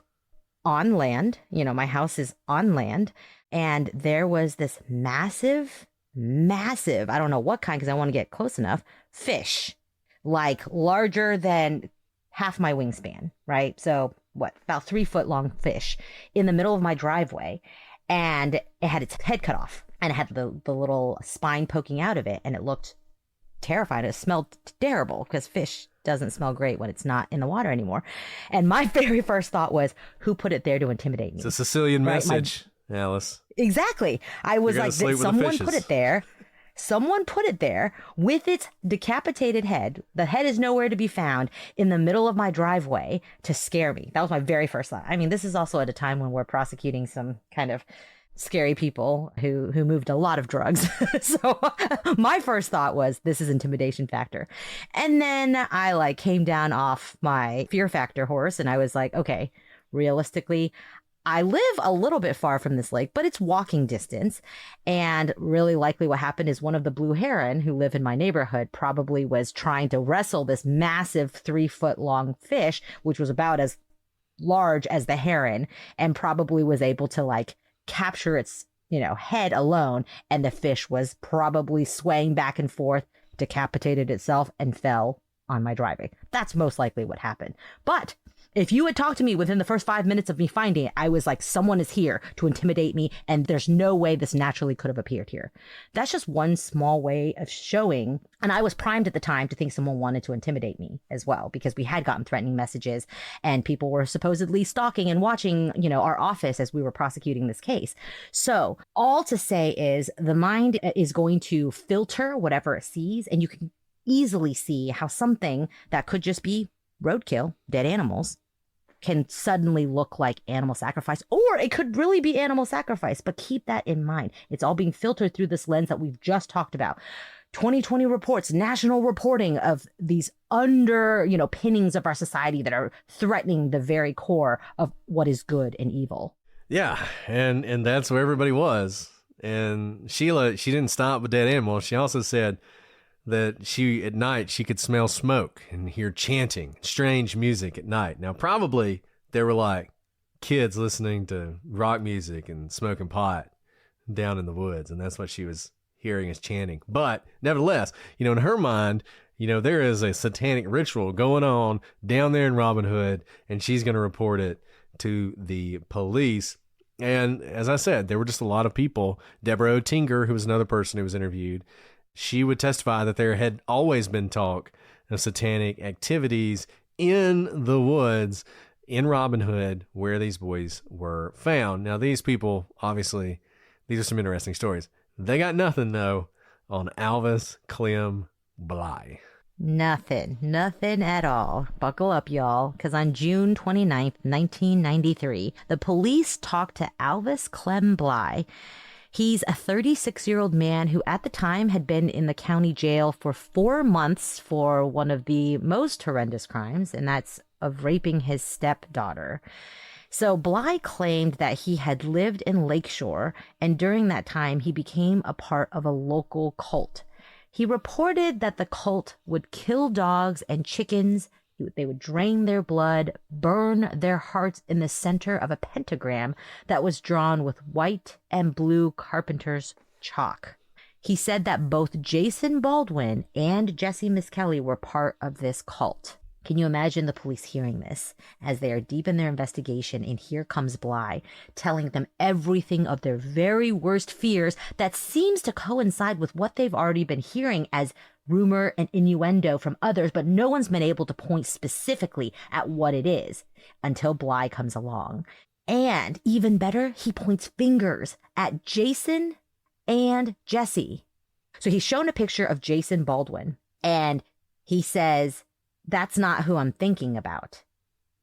on land. My house is on land. And there was this massive, I don't know what kind because I want to get close enough, fish, like larger than half my wingspan, right? So about 3 foot long fish in the middle of my driveway. And it had its head cut off and it had the little spine poking out of it. And it looked terrifying. It smelled terrible because fish doesn't smell great when it's not in the water anymore. And my very first thought was, who put it there to intimidate me? It's a Sicilian message, Alice. Exactly. I was like, someone put it there. Someone put it there with its decapitated head. The head is nowhere to be found in the middle of my driveway to scare me. That was my very first thought. I mean, this is also at a time when we're prosecuting some kind of scary people who moved a lot of drugs. So my first thought was, this is intimidation factor. And then I came down off my fear factor horse and I was like, okay, realistically, I live a little bit far from this lake, but it's walking distance. And really likely what happened is one of the blue heron who live in my neighborhood probably was trying to wrestle this massive 3-foot long fish, which was about as large as the heron, and probably was able to like capture its, head alone. And the fish was probably swaying back and forth, decapitated itself, and fell on my driveway. That's most likely what happened. But if you had talked to me within the first 5 minutes of me finding it, I was like, someone is here to intimidate me, and there's no way this naturally could have appeared here. That's just one small way of showing. And I was primed at the time to think someone wanted to intimidate me as well, because we had gotten threatening messages and people were supposedly stalking and watching, our office as we were prosecuting this case. So all to say is the mind is going to filter whatever it sees, and you can easily see how something that could just be roadkill, dead animals, can suddenly look like animal sacrifice, or it could really be animal sacrifice. But keep that in mind. It's all being filtered through this lens that we've just talked about. 2020 reports, national reporting of these pinnings of our society that are threatening the very core of what is good and evil. Yeah, and that's where everybody was. And Sheila, she didn't stop with dead animals. She also said that at night she could smell smoke and hear chanting, strange music at night. Now, probably there were like kids listening to rock music and smoking pot down in the woods, and that's what she was hearing as chanting. But nevertheless, in her mind, there is a satanic ritual going on down there in Robin Hood, and she's going to report it to the police. And as I said, there were just a lot of people. Deborah Oettinger, who was another person who was interviewed, she would testify that there had always been talk of satanic activities in the woods in Robin Hood where these boys were found. Now, these people, obviously, these are some interesting stories. They got nothing, though, on Alvis Clem Bly. Nothing at all. Buckle up, y'all, because on June 29th, 1993, the police talked to Alvis Clem Bly. He's a 36-year-old man who at the time had been in the county jail for 4 months for one of the most horrendous crimes, and that's of raping his stepdaughter. So Bly claimed that he had lived in Lakeshore, and during that time he became a part of a local cult. He reported that the cult would kill dogs and chickens. They would drain their blood, burn their hearts in the center of a pentagram that was drawn with white and blue carpenter's chalk. He said that both Jason Baldwin and Jesse Miskelly were part of this cult. Can you imagine the police hearing this as they are deep in their investigation, and here comes Bly telling them everything of their very worst fears that seems to coincide with what they've already been hearing as rumor and innuendo from others, but no one's been able to point specifically at what it is until Bly comes along. And even better, he points fingers at Jason and Jesse. So he's shown a picture of Jason Baldwin, and he says, "That's not who I'm thinking about."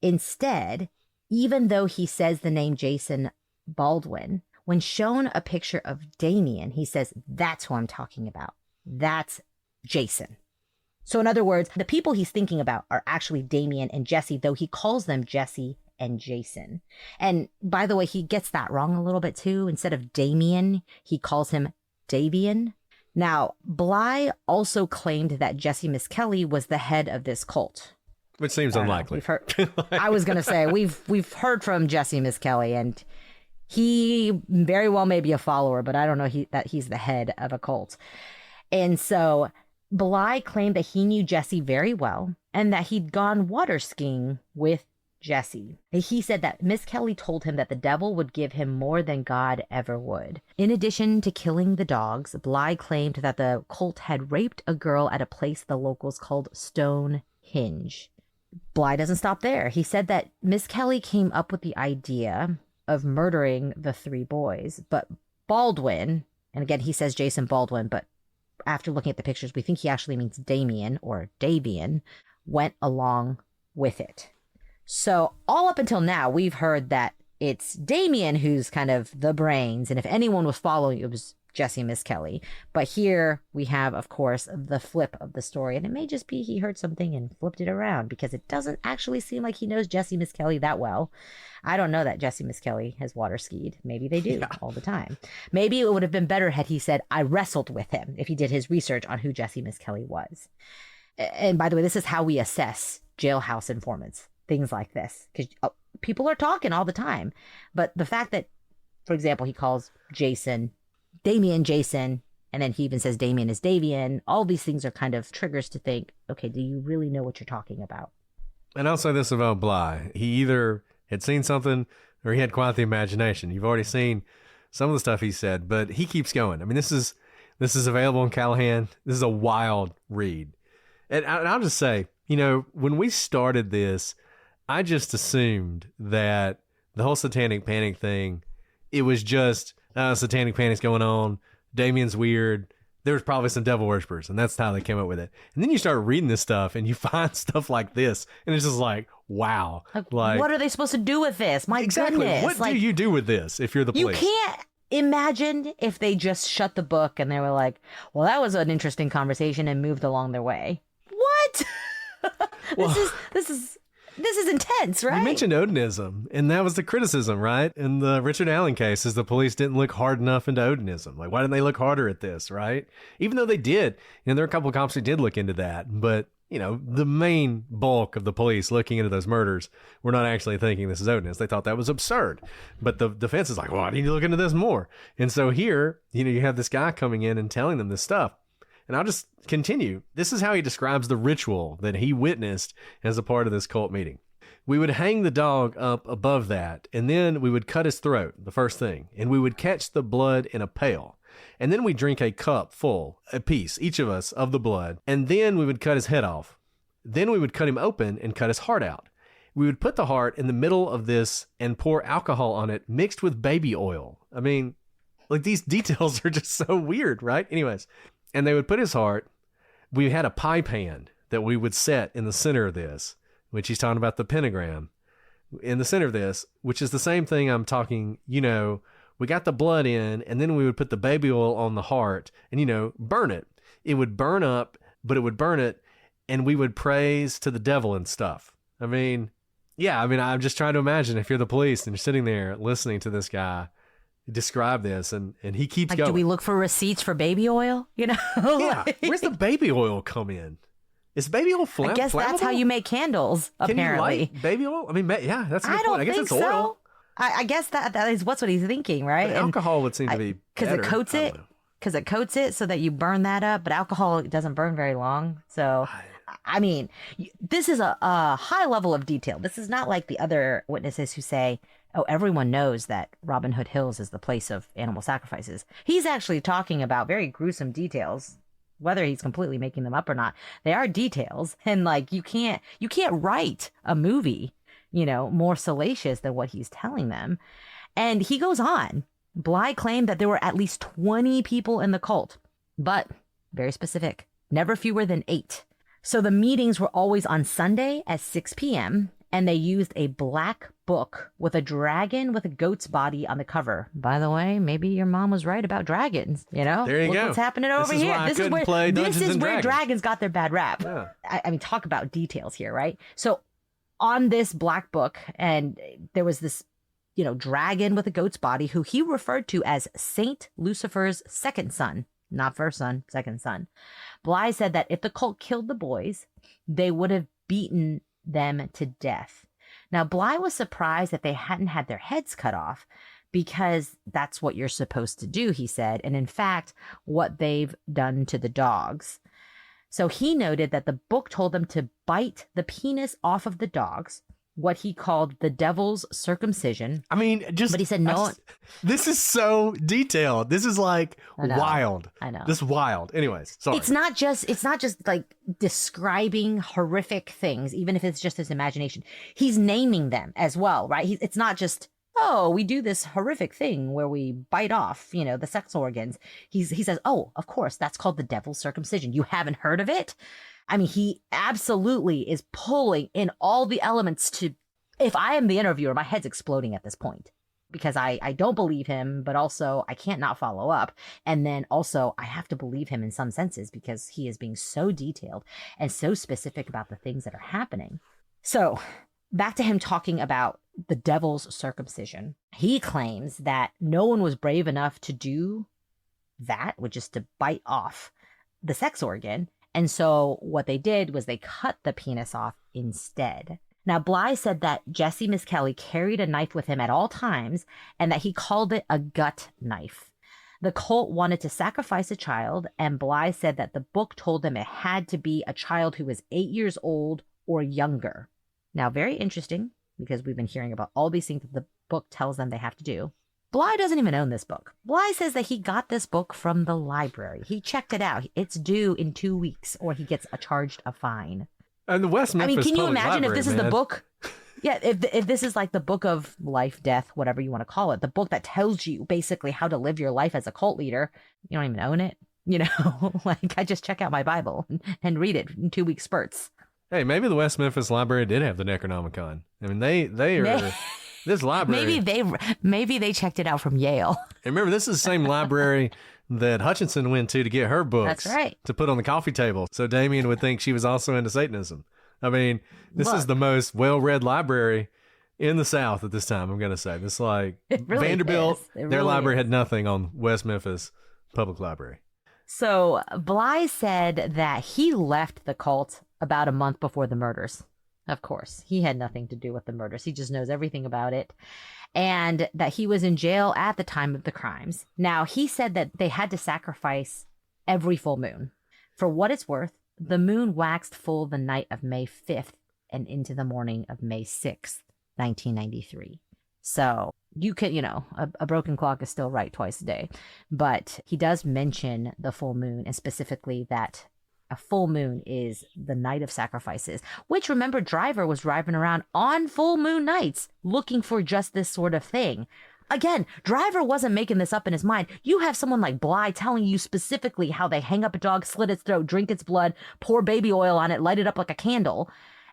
Instead, even though he says the name Jason Baldwin, when shown a picture of Damien, he says, "That's who I'm talking about. That's Jason." So in other words, the people he's thinking about are actually Damien and Jesse, though he calls them Jesse and Jason. And by the way, he gets that wrong a little bit too. Instead of Damien, he calls him Davian. Now, Bly also claimed that Jesse Miskelly was the head of this cult. Which seems unlikely. I was going to say, we've heard from Jesse Miskelly, and he very well may be a follower, but I don't know that he's the head of a cult. And so Bly claimed that he knew Jesse very well and that he'd gone water skiing with Jesse. He said that Miskelly told him that the devil would give him more than God ever would. In addition to killing the dogs, Bly claimed that the cult had raped a girl at a place the locals called Stonehenge. Bly doesn't stop there. He said that Miskelly came up with the idea of murdering the 3 boys, but Baldwin, and again he says Jason Baldwin, but after looking at the pictures, we think he actually means Damien or Davian, went along with it. So all up until now, we've heard that it's Damien who's kind of the brains. And if anyone was following, it was Jesse Misskelley. But here we have, of course, the flip of the story. And it may just be he heard something and flipped it around, because it doesn't actually seem like he knows Jesse Misskelley that well. I don't know that Jesse Misskelley has water skied. Maybe they do all the time. Maybe it would have been better had he said, I wrestled with him, if he did his research on who Jesse Misskelley was. And by the way, this is how we assess jailhouse informants, things like this, because people are talking all the time. But the fact that, for example, he calls Damien Jason, and then he even says Damien is Davian. All these things are kind of triggers to think, okay, do you really know what you're talking about? And I'll say this about Bly. He either had seen something or he had quite the imagination. You've already seen some of the stuff he said, but he keeps going. I mean, this is available in Callahan. This is a wild read. And I'll just say, when we started this, I just assumed that the whole satanic panic thing, it was just satanic panic's going on. Damien's weird. There was probably some devil worshippers, and that's how they came up with it. And then you start reading this stuff, and you find stuff like this, and it's just like, wow. Like, what are they supposed to do with this? My goodness. What do you do with this if you're the police? You can't imagine if they just shut the book and they were like, well, that was an interesting conversation, and moved along their way. What? This is intense, right? You mentioned Odinism, and that was the criticism, right? In the Richard Allen case, is the police didn't look hard enough into Odinism. Like, why didn't they look harder at this, right? Even though they did. There are a couple of cops who did look into that, but, the main bulk of the police looking into those murders were not actually thinking this is Odinist. They thought that was absurd. But the defense is like, well, I need to look into this more. And so here, you have this guy coming in and telling them this stuff. And I'll just continue. This is how he describes the ritual that he witnessed as a part of this cult meeting. We would hang the dog up above that, and then we would cut his throat, the first thing, and we would catch the blood in a pail. And then we'd drink a cup full, a piece, each of us, of the blood, and then we would cut his head off. Then we would cut him open and cut his heart out. We would put the heart in the middle of this and pour alcohol on it mixed with baby oil. I mean, these details are just so weird, right? Anyways. And they would put his heart. We had a pie pan that we would set in the center of this, which he's talking about the pentagram in the center of this, which is the same thing I'm talking, we got the blood in, and then we would put the baby oil on the heart and, burn it. It would burn up, but it would burn it, and we would praise to the devil and stuff. I'm just trying to imagine if you're the police and you're sitting there listening to this guy describe this, and he keeps going. Do we look for receipts for baby oil? Yeah. Where's the baby oil come in? Is baby oil flammable? I guess that's how you make candles, apparently. Can you light baby oil? I mean, yeah, that's a good point. I guess it's so. oil. I guess that is what he's thinking, right? But alcohol would seem to be because it coats it. Because it coats it so that you burn that up, but alcohol doesn't burn very long. So, this is a high level of detail. This is not like the other witnesses who say, oh, everyone knows that Robin Hood Hills is the place of animal sacrifices. He's actually talking about very gruesome details, whether he's completely making them up or not. They are details, and you can't write a movie, more salacious than what he's telling them. And he goes on. Bly claimed that there were at least 20 people in the cult, but very specific, never fewer than 8. So the meetings were always on Sunday at 6 p.m., and they used a black book with a dragon with a goat's body on the cover. By the way, maybe your mom was right about dragons, There you go. What's happening over here? This is where dragons got their bad rap. Yeah. I mean, talk about details here, right? So on this black book, and there was this, dragon with a goat's body who he referred to as Saint Lucifer's second son. Not first son, second son. Bly said that if the cult killed the boys, they would have beaten them to death. Now, Bly was surprised that they hadn't had their heads cut off, because that's what you're supposed to do, he said. And in fact, what they've done to the dogs. So he noted that the book told them to bite the penis off of the dogs, what he called the devil's circumcision. But he said no. This is so detailed. This is wild. I know. This is wild. Anyways, sorry. It's not just describing horrific things, even if it's just his imagination. He's naming them as well, right? It's not just, oh, we do this horrific thing where we bite off, the sex organs. He says, oh, of course, that's called the devil's circumcision. You haven't heard of it? I mean, he absolutely is pulling in all the elements to, if I am the interviewer, my head's exploding at this point. because I don't believe him, but also I can't not follow up. And then also I have to believe him in some senses because he is being so detailed and so specific about the things that are happening. So back to him talking about the devil's circumcision. He claims that no one was brave enough to do that, which is to bite off the sex organ. And so what they did was they cut the penis off instead. Now, Bly said that Jesse Misskelley carried a knife with him at all times and that he called it a gut knife. The cult wanted to sacrifice a child, and Bly said that the book told them it had to be a child who was 8 years old or younger. Now, very interesting, because we've been hearing about all these things that the book tells them they have to do. Bly doesn't even own this book. Bly says that he got this book from the library. He checked it out. It's due in 2 weeks, or he gets charged a fine. And the West Memphis can you Public imagine Library, if this is the book? Yeah, if this is like the book of life, death, whatever you want to call it, the book that tells you basically how to live your life as a cult leader, you don't even own it. You know, like I just check out my Bible and read it in 2 week spurts. Hey, maybe the West Memphis Library did have the Necronomicon. I mean, they are this library. Maybe they checked it out from Yale. And remember, this is the same library that Hutchinson went to get her books. That's right. To put on the coffee table. So Damien would think she was also into Satanism. I mean, this is the most well-read library in the South at this time, I'm going to say. This like really Vanderbilt, their library is. had nothing on West Memphis Public Library. So Bly said that he left the cult about a month before the murders. Of course, he had nothing to do with the murders. He just knows everything about it. And that he was in jail at the time of the crimes. Now, he said that they had to sacrifice every full moon. For what it's worth, the moon waxed full the night of May 5th and into the morning of May 6th, 1993. So you could, a broken clock is still right twice a day. But he does mention the full moon, and specifically that a full moon is the night of sacrifices, which, remember, Driver was driving around on full moon nights looking for just this sort of thing. Again, Driver wasn't making this up in his mind. You have someone like Bly telling you specifically how they hang up a dog, slit its throat, drink its blood, pour baby oil on it, light it up like a candle,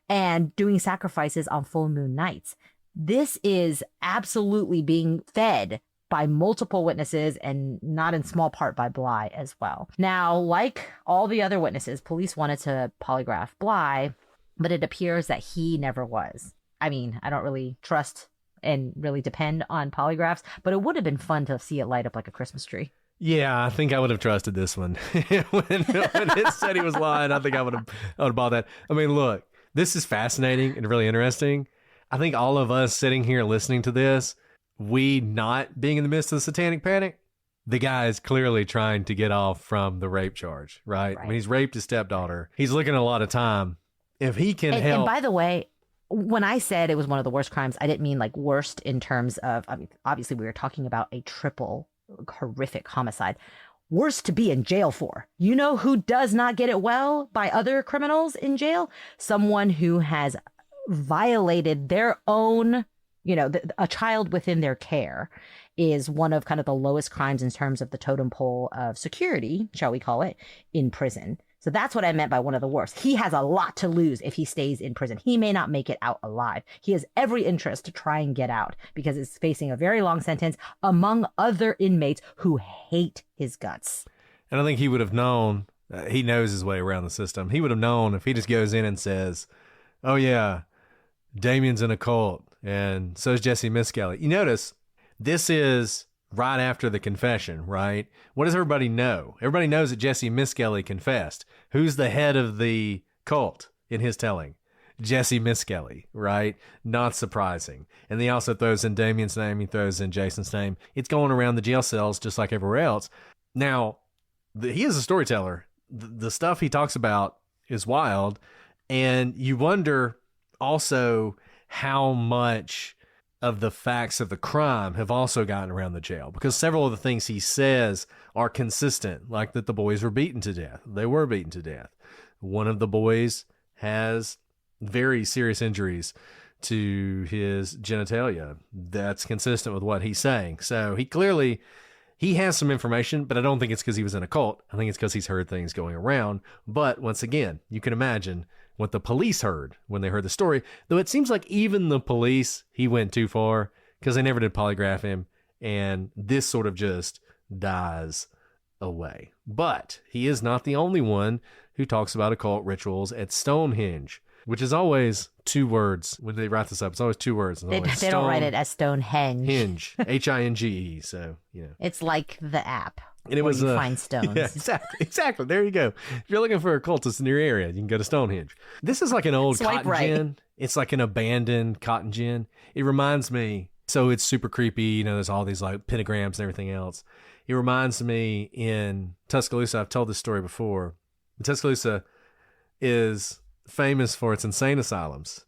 and doing sacrifices on full moon nights. This is absolutely being fed by multiple witnesses, and not in small part by Bly as well. Now, like all the other witnesses, police wanted to polygraph Bly, but it appears that he never was. I mean, I don't really trust and really depend on polygraphs, but it would have been fun to see it light up like a Christmas tree. Yeah, I think I would have trusted this one. when it said he was lying, I think I would have bought that. I mean, look, this is fascinating and really interesting. I think all of us sitting here listening to this, we not being in the midst of the satanic panic, the guy is clearly trying to get off from the rape charge, right? I mean, he's raped his stepdaughter. He's looking at a lot of time. If he can help. And by the way, when I said it was one of the worst crimes, I didn't mean like worst in terms of, I mean, obviously we were talking about a triple horrific homicide. Worst to be in jail for. You know who does not get it well by other criminals in jail? Someone who has violated their own, a child within their care is one of kind of the lowest crimes in terms of the totem pole of security, shall we call it, in prison. So that's what I meant by one of the worst. He has a lot to lose if he stays in prison. He may not make it out alive. He has every interest to try and get out because he's facing a very long sentence among other inmates who hate his guts. And I think he would have known, he knows his way around the system. He would have known if he just goes in and says, oh yeah, Damien's in a cult, and so is Jesse Misskelley. You notice, this is right after the confession, right? What does everybody know? Everybody knows that Jesse Misskelley confessed. Who's the head of the cult in his telling? Jesse Misskelley, right? Not surprising. And he also throws in Damien's name. He throws in Jason's name. It's going around the jail cells just like everywhere else. Now, he is a storyteller. The stuff he talks about is wild. And you wonder also how much of the facts of the crime have also gotten around the jail, because several of the things he says are consistent, like that the boys were beaten to death. They were beaten to death. One of the boys has very serious injuries to his genitalia. That's consistent with what he's saying. So he has some information, but I don't think it's because he was in a cult. I think it's because he's heard things going around. But once again, you can imagine what the police heard when they heard the story, though it seems like even the police, he went too far, because they never did polygraph him. And this sort of just dies away. But he is not the only one who talks about occult rituals at Stonehenge, which is always 2 words. When they write this up, it's always 2 words. They don't write it as Stonehenge. Hinge. Hinge. So, It's like the app. And it was find stones. Yeah, exactly. There you go. If you're looking for occultists in your area, you can go to Stonehenge. This is like an old cotton gin. It's like an abandoned cotton gin. It reminds me, so it's super creepy. There's all these like pentagrams and everything else. It reminds me in Tuscaloosa, I've told this story before. Tuscaloosa is famous for its insane asylums.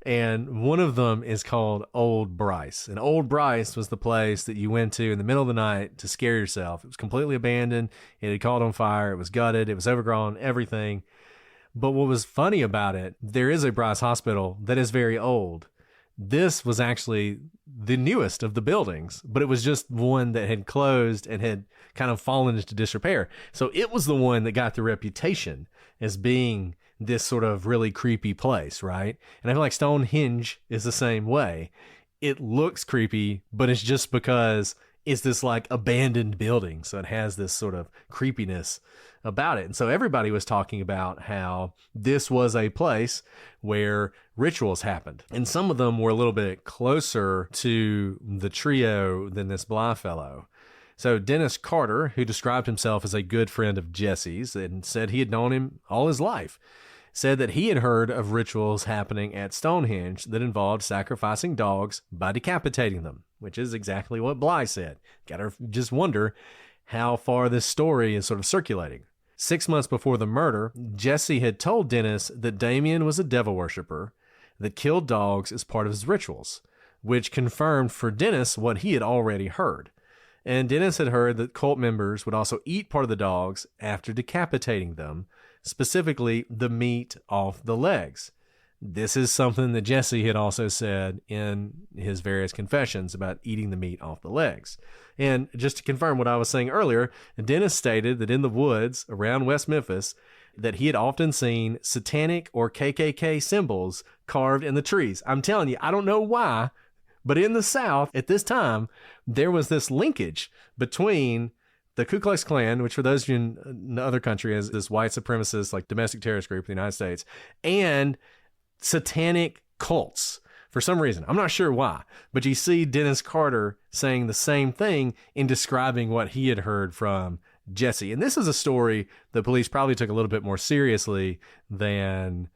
And one of them is called Old Bryce. And Old Bryce was the place that you went to in the middle of the night to scare yourself. It was completely abandoned. It had caught on fire. It was gutted. It was overgrown, everything. But what was funny about it, there is a Bryce Hospital that is very old. This was actually the newest of the buildings, but it was just one that had closed and had kind of fallen into disrepair. So it was the one that got the reputation as being this sort of really creepy place, right? And I feel like Stonehenge is the same way. It looks creepy, but it's just because it's this like abandoned building. So it has this sort of creepiness about it. And so everybody was talking about how this was a place where rituals happened. And some of them were a little bit closer to the trio than this Bly fellow. So Dennis Carter, who described himself as a good friend of Jesse's and said he had known him all his life, said that he had heard of rituals happening at Stonehenge that involved sacrificing dogs by decapitating them, which is exactly what Bly said. Gotta just wonder how far this story is sort of circulating. 6 months before the murder, Jesse had told Dennis that Damien was a devil worshiper that killed dogs as part of his rituals, which confirmed for Dennis what he had already heard. And Dennis had heard that cult members would also eat part of the dogs after decapitating them, specifically the meat off the legs. This is something that Jesse had also said in his various confessions about eating the meat off the legs. And just to confirm what I was saying earlier, Dennis stated that in the woods around West Memphis, that he had often seen Satanic or KKK symbols carved in the trees. I'm telling you, I don't know why, but in the South at this time, there was this linkage between the Ku Klux Klan, which for those of you in the other country is this white supremacist, like domestic terrorist group in the United States, and satanic cults. For some reason, I'm not sure why, but you see Dennis Carter saying the same thing in describing what he had heard from Jesse. And this is a story the police probably took a little bit more seriously than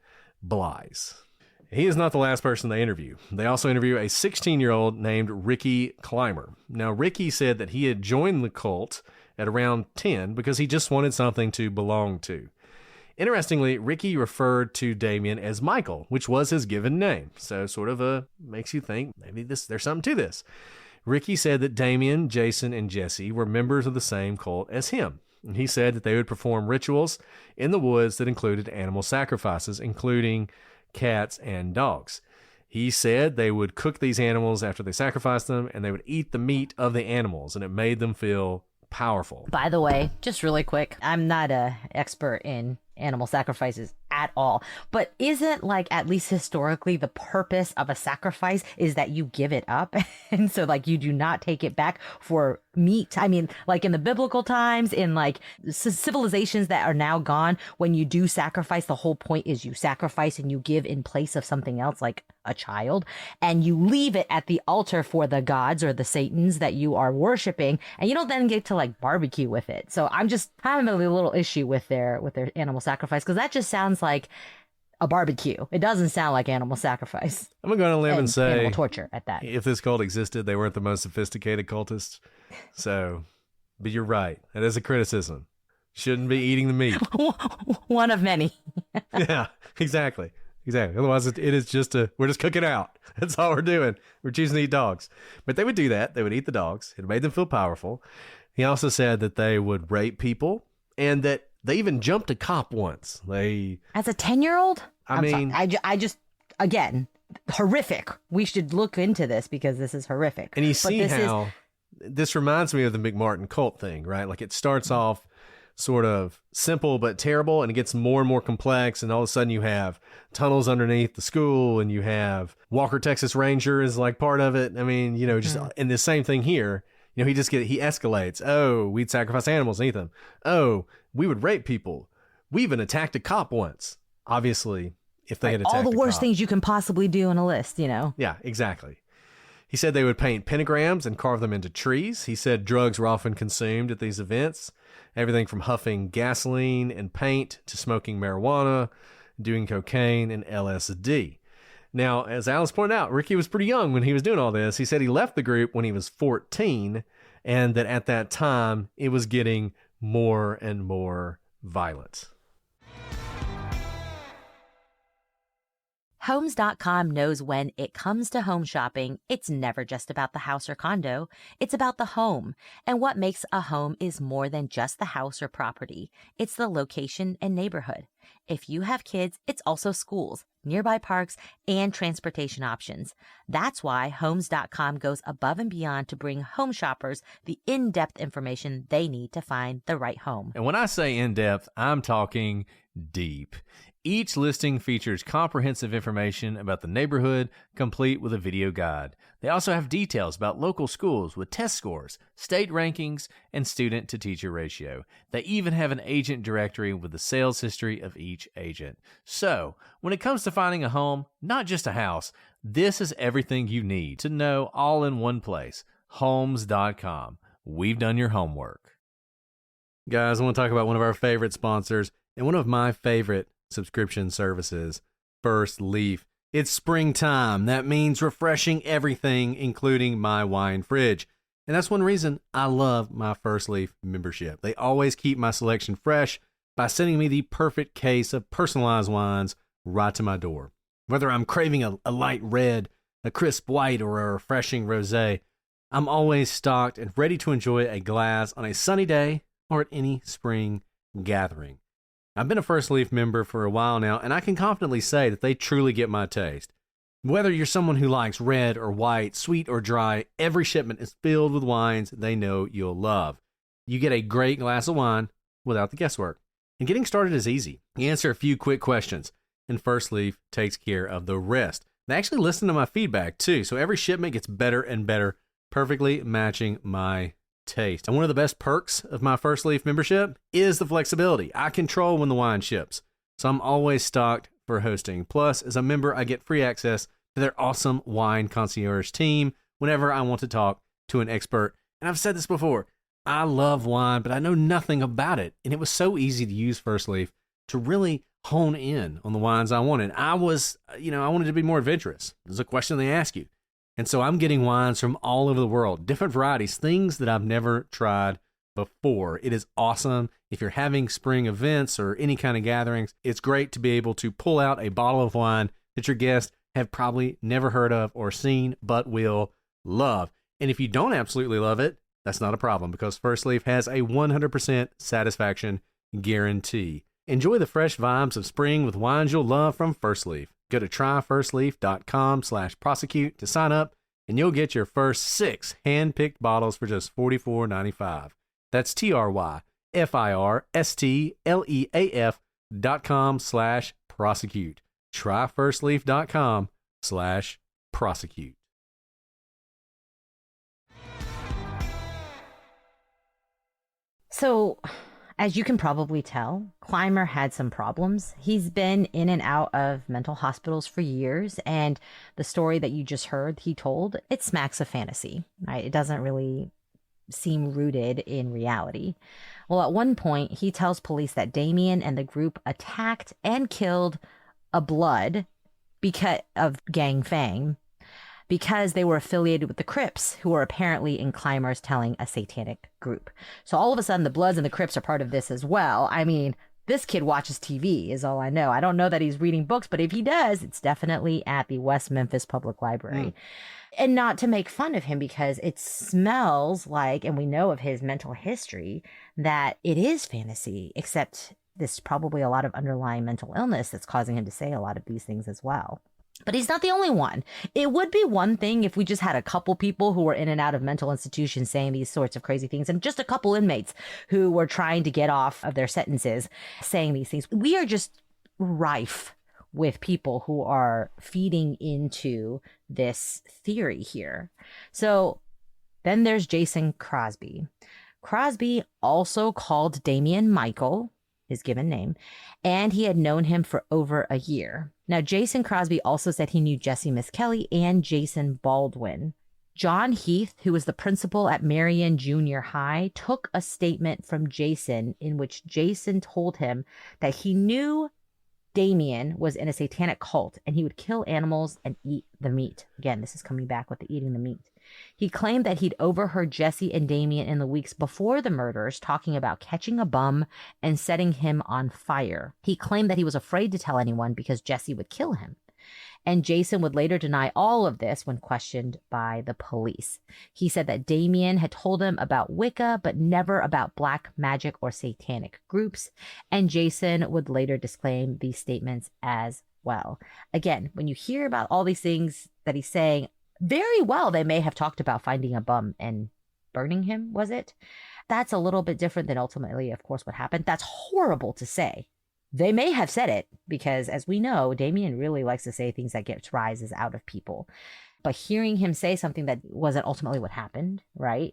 Bly's. He is not the last person they interview. They also interview a 16-year-old named Ricky Clymer. Now, Ricky said that he had joined the cult at around 10 because he just wanted something to belong to. Interestingly, Ricky referred to Damien as Michael, which was his given name. So sort of makes you think maybe there's something to this. Ricky said that Damien, Jason, and Jesse were members of the same cult as him. And he said that they would perform rituals in the woods that included animal sacrifices, including cats and dogs. He said they would cook these animals after they sacrificed them, and they would eat the meat of the animals, and it made them feel powerful. By the way, just really quick, I'm not an expert in animal sacrifices at all, but isn't like at least historically the purpose of a sacrifice is that you give it up and so like you do not take it back for meat? I mean, like in the biblical times, in like civilizations that are now gone, when you do sacrifice, the whole point is you sacrifice and you give in place of something else, like a child, and you leave it at the altar for the gods or the satans that you are worshiping, and you don't then get to like barbecue with it. So I'm just having a little issue with their animal sacrifice, because that just sounds like a barbecue. It doesn't sound like animal sacrifice. I'm going to go on a limb and say animal torture at that. If this cult existed, they weren't the most sophisticated cultists. So, but you're right. That is a criticism. Shouldn't be eating the meat. One of many. Yeah, exactly. Otherwise, it is just we're just cooking out. That's all we're doing. We're choosing to eat dogs. But they would do that. They would eat the dogs. It made them feel powerful. He also said that they would rape people and that they even jumped a cop once. As a 10-year-old? I just, again, horrific. We should look into this because this is horrific. And you see how this reminds me of the McMartin cult thing, right? Like it starts off sort of simple but terrible, and it gets more and more complex, and all of a sudden you have tunnels underneath the school, and you have Walker, Texas Ranger is like part of it. I mean, just and the same thing here. He escalates. Oh, we'd sacrifice animals and eat them. Oh, we would rape people. We even attacked a cop once. Obviously, if they had attacked all the worst cop. things you can possibly do in a list, Yeah, exactly. He said they would paint pentagrams and carve them into trees. He said drugs were often consumed at these events. Everything from huffing gasoline and paint to smoking marijuana, doing cocaine and LSD. Now, as Alice pointed out, Ricky was pretty young when he was doing all this. He said he left the group when he was 14, and that at that time, it was getting more and more violent. Homes.com knows when it comes to home shopping, it's never just about the house or condo. It's about the home. And what makes a home is more than just the house or property. It's the location and neighborhood. If you have kids, it's also schools, nearby parks, and transportation options. That's why Homes.com goes above and beyond to bring home shoppers the in-depth information they need to find the right home. And when I say in-depth, I'm talking deep. Each listing features comprehensive information about the neighborhood, complete with a video guide. They also have details about local schools with test scores, state rankings, and student-to-teacher ratio. They even have an agent directory with the sales history of each agent. So, when it comes to finding a home, not just a house, this is everything you need to know all in one place. Homes.com. We've done your homework. Guys, I want to talk about one of our favorite sponsors and one of my favorite subscription services, First Leaf. It's springtime. That means refreshing everything, including my wine fridge. And that's one reason I love my First Leaf membership. They always keep my selection fresh by sending me the perfect case of personalized wines right to my door. Whether I'm craving a light red, a crisp white, or a refreshing rosé, I'm always stocked and ready to enjoy a glass on a sunny day or at any spring gathering. I've been a First Leaf member for a while now, and I can confidently say that they truly get my taste. Whether you're someone who likes red or white, sweet or dry, every shipment is filled with wines they know you'll love. You get a great glass of wine without the guesswork. And getting started is easy. You answer a few quick questions, and First Leaf takes care of the rest. They actually listen to my feedback, too, so every shipment gets better and better, perfectly matching my taste. And one of the best perks of my First Leaf membership is the flexibility. I control when the wine ships, so I'm always stocked for hosting. Plus, as a member, I get free access to their awesome wine concierge team whenever I want to talk to an expert. And I've said this before, I love wine, but I know nothing about it. And it was so easy to use First Leaf to really hone in on the wines I wanted. I wanted to be more adventurous. There's a question they ask you. And so I'm getting wines from all over the world, different varieties, things that I've never tried before. It is awesome. If you're having spring events or any kind of gatherings, it's great to be able to pull out a bottle of wine that your guests have probably never heard of or seen, but will love. And if you don't absolutely love it, that's not a problem, because First Leaf has a 100% satisfaction guarantee. Enjoy the fresh vibes of spring with wines you'll love from First Leaf. Go to tryfirstleaf.com/prosecute to sign up, and you'll get your first 6 hand-picked bottles for just $44.95. That's tryfirstleaf.com/prosecute. Tryfirstleaf.com/prosecute. So, as you can probably tell, Clymer had some problems. He's been in and out of mental hospitals for years, and the story that you just heard he told, it smacks of fantasy, right? It doesn't really seem rooted in reality. Well, at one point, he tells police that Damien and the group attacked and killed a Blood because of gang fame, because they were affiliated with the Crips, who were apparently, in Clymer's telling, a satanic group. So all of a sudden, the Bloods and the Crips are part of this as well. I mean, this kid watches TV is all I know. I don't know that he's reading books, but if he does, it's definitely at the West Memphis Public Library. And not to make fun of him, because it smells like, and we know of his mental history, that it is fantasy, except there's probably a lot of underlying mental illness that's causing him to say a lot of these things as well. But he's not the only one. It would be one thing if we just had a couple people who were in and out of mental institutions saying these sorts of crazy things, and just a couple inmates who were trying to get off of their sentences saying these things. We are just rife with people who are feeding into this theory here. So then there's Jason Crosby. Crosby, also called Damien Michael, his given name, and he had known him for over a year. Now, Jason Crosby also said he knew Jesse Misskelley and Jason Baldwin. John Heath, who was the principal at Marion Junior High, took a statement from Jason in which Jason told him that he knew Damien was in a satanic cult and he would kill animals and eat the meat. Again, this is coming back with the eating the meat. He claimed that he'd overheard Jesse and Damien in the weeks before the murders talking about catching a bum and setting him on fire. He claimed that he was afraid to tell anyone because Jesse would kill him. And Jason would later deny all of this when questioned by the police. He said that Damien had told him about Wicca, but never about black magic or satanic groups. And Jason would later disclaim these statements as well. Again, when you hear about all these things that he's saying, very well, they may have talked about finding a bum and burning him, was it? That's a little bit different than ultimately, of course, what happened. That's horrible to say. They may have said it because, as we know, Damien really likes to say things that get rises out of people. But hearing him say something that wasn't ultimately what happened, right?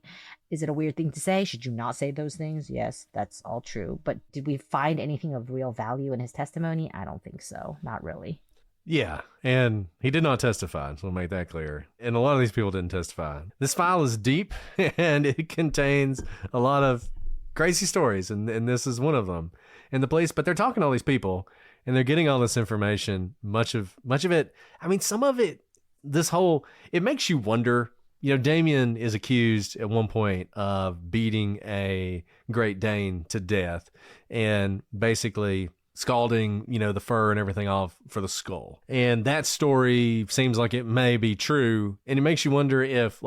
Is it a weird thing to say? Should you not say those things? Yes, that's all true. But did we find anything of real value in his testimony? I don't think so. Not really. Yeah, and he did not testify, so I'll make that clear. And a lot of these people didn't testify. This file is deep, and it contains a lot of crazy stories, and this is one of them. And the police, but they're talking to all these people, and they're getting all this information. Much of it, I mean, some of it, it makes you wonder. You know, Damien is accused at one point of beating a Great Dane to death, and basically scalding, the fur and everything off for the skull. And that story seems like it may be true. And it makes you wonder if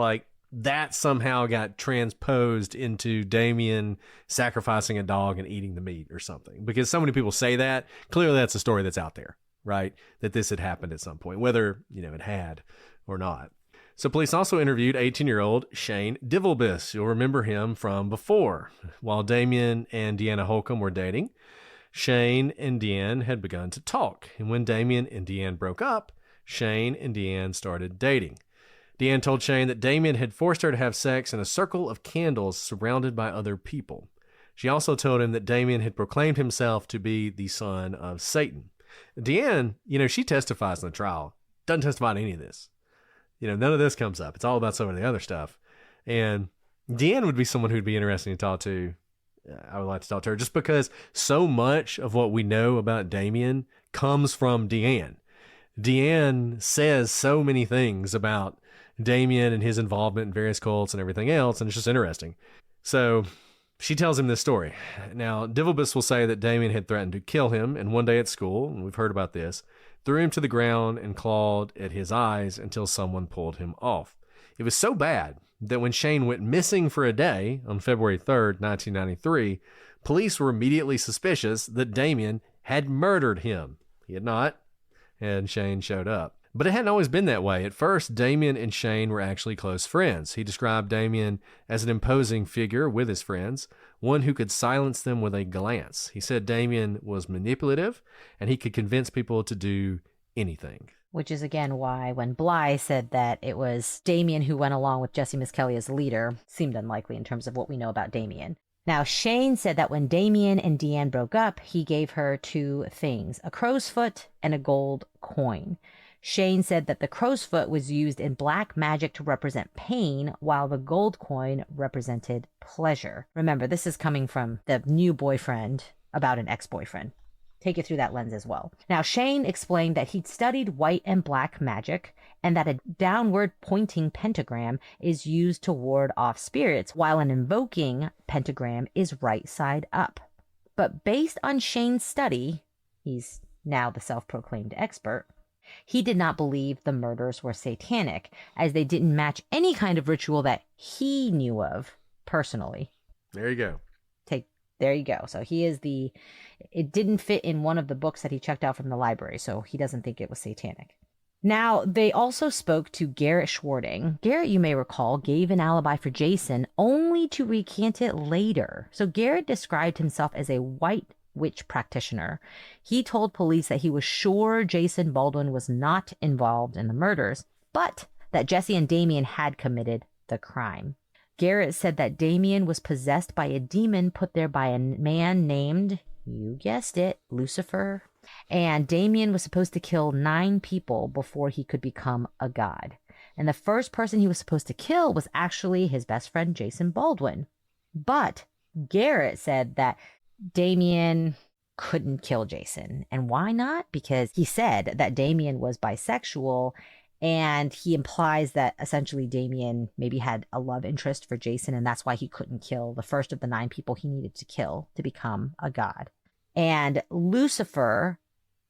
that somehow got transposed into Damien sacrificing a dog and eating the meat or something. Because so many people say that. Clearly that's a story that's out there, right? That this had happened at some point, whether, it had or not. So police also interviewed 18-year-old Shane Divelbus. You'll remember him from before. While Damien and Deanna Hulcom were dating, Shane and Deanne had begun to talk, and when Damien and Deanne broke up, Shane and Deanne started dating. Deanne told Shane that Damien had forced her to have sex in a circle of candles surrounded by other people. She also told him that Damien had proclaimed himself to be the son of Satan. Deanne, she testifies in the trial, doesn't testify to any of this. None of this comes up. It's all about some of the other stuff. And Deanne would be someone who'd be interesting to talk to. I would like to talk to her just because so much of what we know about Damien comes from Deanne. Deanne says so many things about Damien and his involvement in various cults and everything else, and it's just interesting. So she tells him this story. Now, Divelbus will say that Damien had threatened to kill him, and one day at school, and we've heard about this, threw him to the ground and clawed at his eyes until someone pulled him off. It was so bad that when Shane went missing for a day on February 3rd, 1993, police were immediately suspicious that Damien had murdered him. He had not, and Shane showed up. But it hadn't always been that way. At first, Damien and Shane were actually close friends. He described Damien as an imposing figure with his friends, one who could silence them with a glance. He said Damien was manipulative, and he could convince people to do anything. Which is, again, why when Bly said that it was Damien who went along with Jesse Misskelley as leader, seemed unlikely in terms of what we know about Damien. Now, Shane said that when Damien and Deanne broke up, he gave her two things, a crow's foot and a gold coin. Shane said that the crow's foot was used in black magic to represent pain, while the gold coin represented pleasure. Remember, this is coming from the new boyfriend about an ex-boyfriend. Take it through that lens as well. Now, Shane explained that he'd studied white and black magic and that a downward pointing pentagram is used to ward off spirits, while an invoking pentagram is right side up. But based on Shane's study, he's now the self-proclaimed expert, he did not believe the murders were satanic, as they didn't match any kind of ritual that he knew of personally. There you go. There you go. So it didn't fit in one of the books that he checked out from the library, so he doesn't think it was satanic. Now, they also spoke to Garrett Schwarting. Garrett, you may recall, gave an alibi for Jason only to recant it later. So Garrett described himself as a white witch practitioner. He told police that he was sure Jason Baldwin was not involved in the murders, but that Jesse and Damien had committed the crime. Garrett said that Damien was possessed by a demon put there by a man named, you guessed it, Lucifer. And Damien was supposed to kill 9 people before he could become a god. And the first person he was supposed to kill was actually his best friend, Jason Baldwin. But Garrett said that Damien couldn't kill Jason. And why not? Because he said that Damien was bisexual, and he implies that essentially Damien maybe had a love interest for Jason, and that's why he couldn't kill the first of the 9 people he needed to kill to become a god. And Lucifer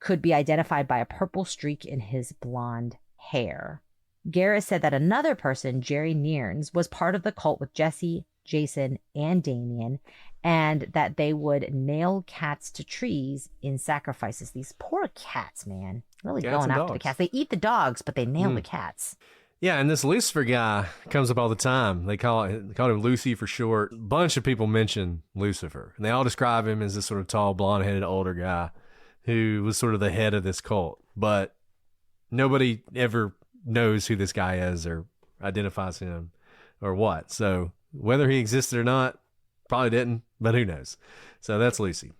could be identified by a purple streak in his blonde hair. Garrett said that another person, Jerry Nearns, was part of the cult with Jesse, Jason, and Damien, and that they would nail cats to trees in sacrifices. These poor cats, man. Really going after the cats. They eat the dogs, but they nail the cats. Yeah, and this Lucifer guy comes up all the time. They call him Lucy for short. A bunch of people mention Lucifer, and they all describe him as this sort of tall, blonde-headed, older guy who was sort of the head of this cult. But nobody ever knows who this guy is or identifies him or what. So whether he existed or not, probably didn't, but who knows? So that's Lucy.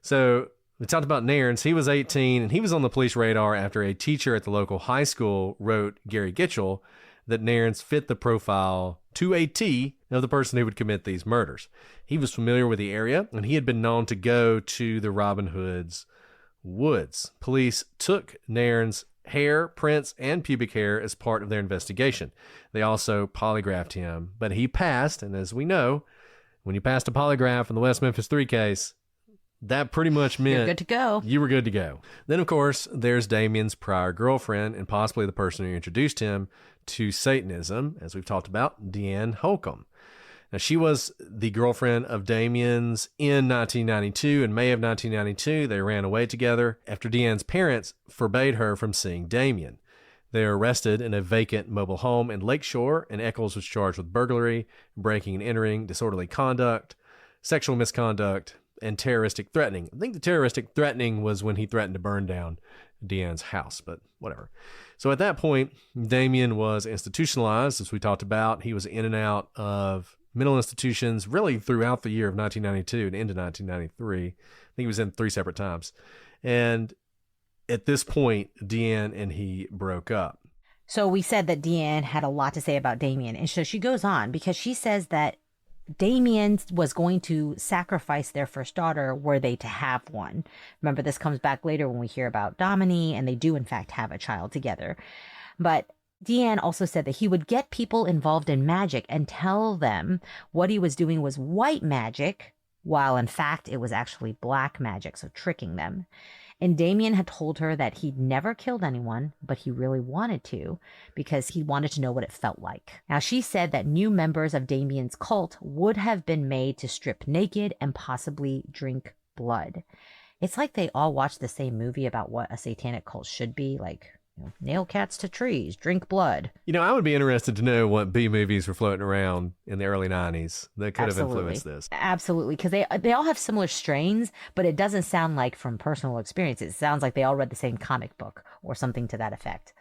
So we talked about Nairns. He was 18, and he was on the police radar after a teacher at the local high school wrote Gary Gitchell that Nairns fit the profile to a T of the person who would commit these murders. He was familiar with the area, and he had been known to go to the Robin Hood's woods. Police took Nairns' hair, prints, and pubic hair as part of their investigation. They also polygraphed him, but he passed, and as we know, when you passed a polygraph in the West Memphis 3 case, that pretty much meant you're good to go. You were good to go. Then, of course, there's Damien's prior girlfriend and possibly the person who introduced him to Satanism, as we've talked about, Deanna Hulcom. Now, she was the girlfriend of Damien's in 1992. In May of 1992, they ran away together after Deanna's parents forbade her from seeing Damien. They were arrested in a vacant mobile home in Lakeshore, and Echols was charged with burglary, breaking and entering, disorderly conduct, sexual misconduct, and terroristic threatening. I think the terroristic threatening was when he threatened to burn down Deanna's house, but whatever. So at that point, Damien was institutionalized, as we talked about. He was in and out of mental institutions really throughout the year of 1992 and into 1993. I think he was in 3 separate times. And at this point, Deanna and he broke up. So we said that Deanna had a lot to say about Damien. And so she goes on because she says that Damien was going to sacrifice their first daughter were they to have one. Remember, this comes back later when we hear about Dominique, and they do, in fact, have a child together. But Deanna also said that he would get people involved in magic and tell them what he was doing was white magic, while in fact it was actually black magic, so tricking them. And Damien had told her that he'd never killed anyone, but he really wanted to because he wanted to know what it felt like. Now, she said that new members of Damien's cult would have been made to strip naked and possibly drink blood. It's like they all watched the same movie about what a satanic cult should be, like, you know, nail cats to trees, drink blood. You know, I would be interested to know what B movies were floating around in the early 90s that could have influenced this. Absolutely, because they all have similar strains, but it doesn't sound like from personal experience. It sounds like they all read the same comic book or something to that effect.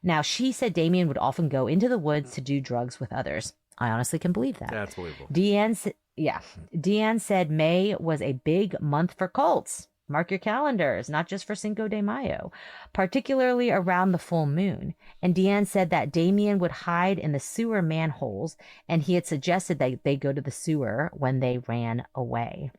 Now, she said Damien would often go into the woods to do drugs with others. I honestly can believe that. That's believable. Deanna said May was a big month for cults. Mark your calendars, not just for Cinco de Mayo, particularly around the full moon. And Deanna said that Damien would hide in the sewer manholes, and he had suggested that they go to the sewer when they ran away.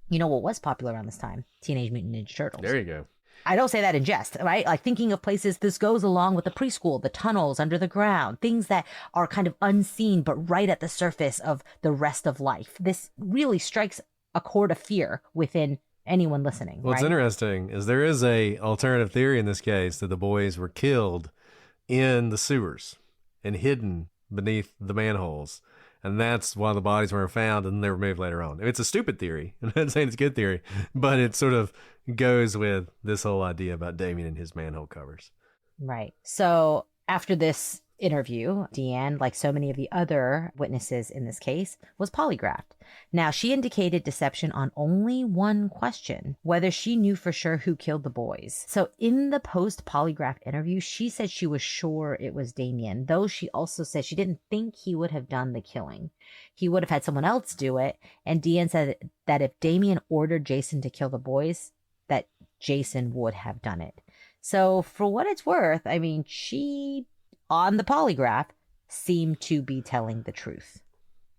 You know what was popular around this time? Teenage Mutant Ninja Turtles. There you go. I don't say that in jest, right? Like thinking of places, this goes along with the preschool, the tunnels under the ground, things that are kind of unseen, but right at the surface of the rest of life. This really strikes a chord of fear within anyone listening. What's interesting is there is a alternative theory in this case that the boys were killed in the sewers and hidden beneath the manholes. And that's why the bodies weren't found and they were moved later on. It's a stupid theory. I'm not saying it's a good theory, but it sort of goes with this whole idea about Damien and his manhole covers. Right. So after this interview, Deanne, like so many of the other witnesses in this case, was polygraphed. Now, she indicated deception on only one question, whether she knew for sure who killed the boys. So in the post-polygraph interview, she said she was sure it was Damien, though she also said she didn't think he would have done the killing. He would have had someone else do it. And Deanne said that if Damien ordered Jason to kill the boys, that Jason would have done it. So for what it's worth, I mean, she, on the polygraph, seemed to be telling the truth.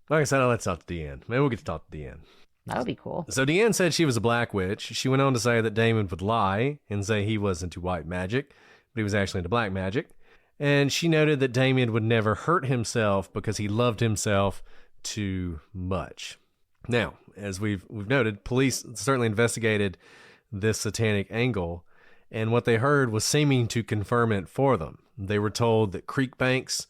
Like I said, let's talk to Deanne. Maybe we'll get to talk to Deanne. That would be cool. So Deanne said she was a black witch. She went on to say that Damon would lie and say he was into white magic, but he was actually into black magic. And she noted that Damien would never hurt himself because he loved himself too much. Now, as we've noted, police certainly investigated this satanic angle, and what they heard was seeming to confirm it for them. They were told that creek banks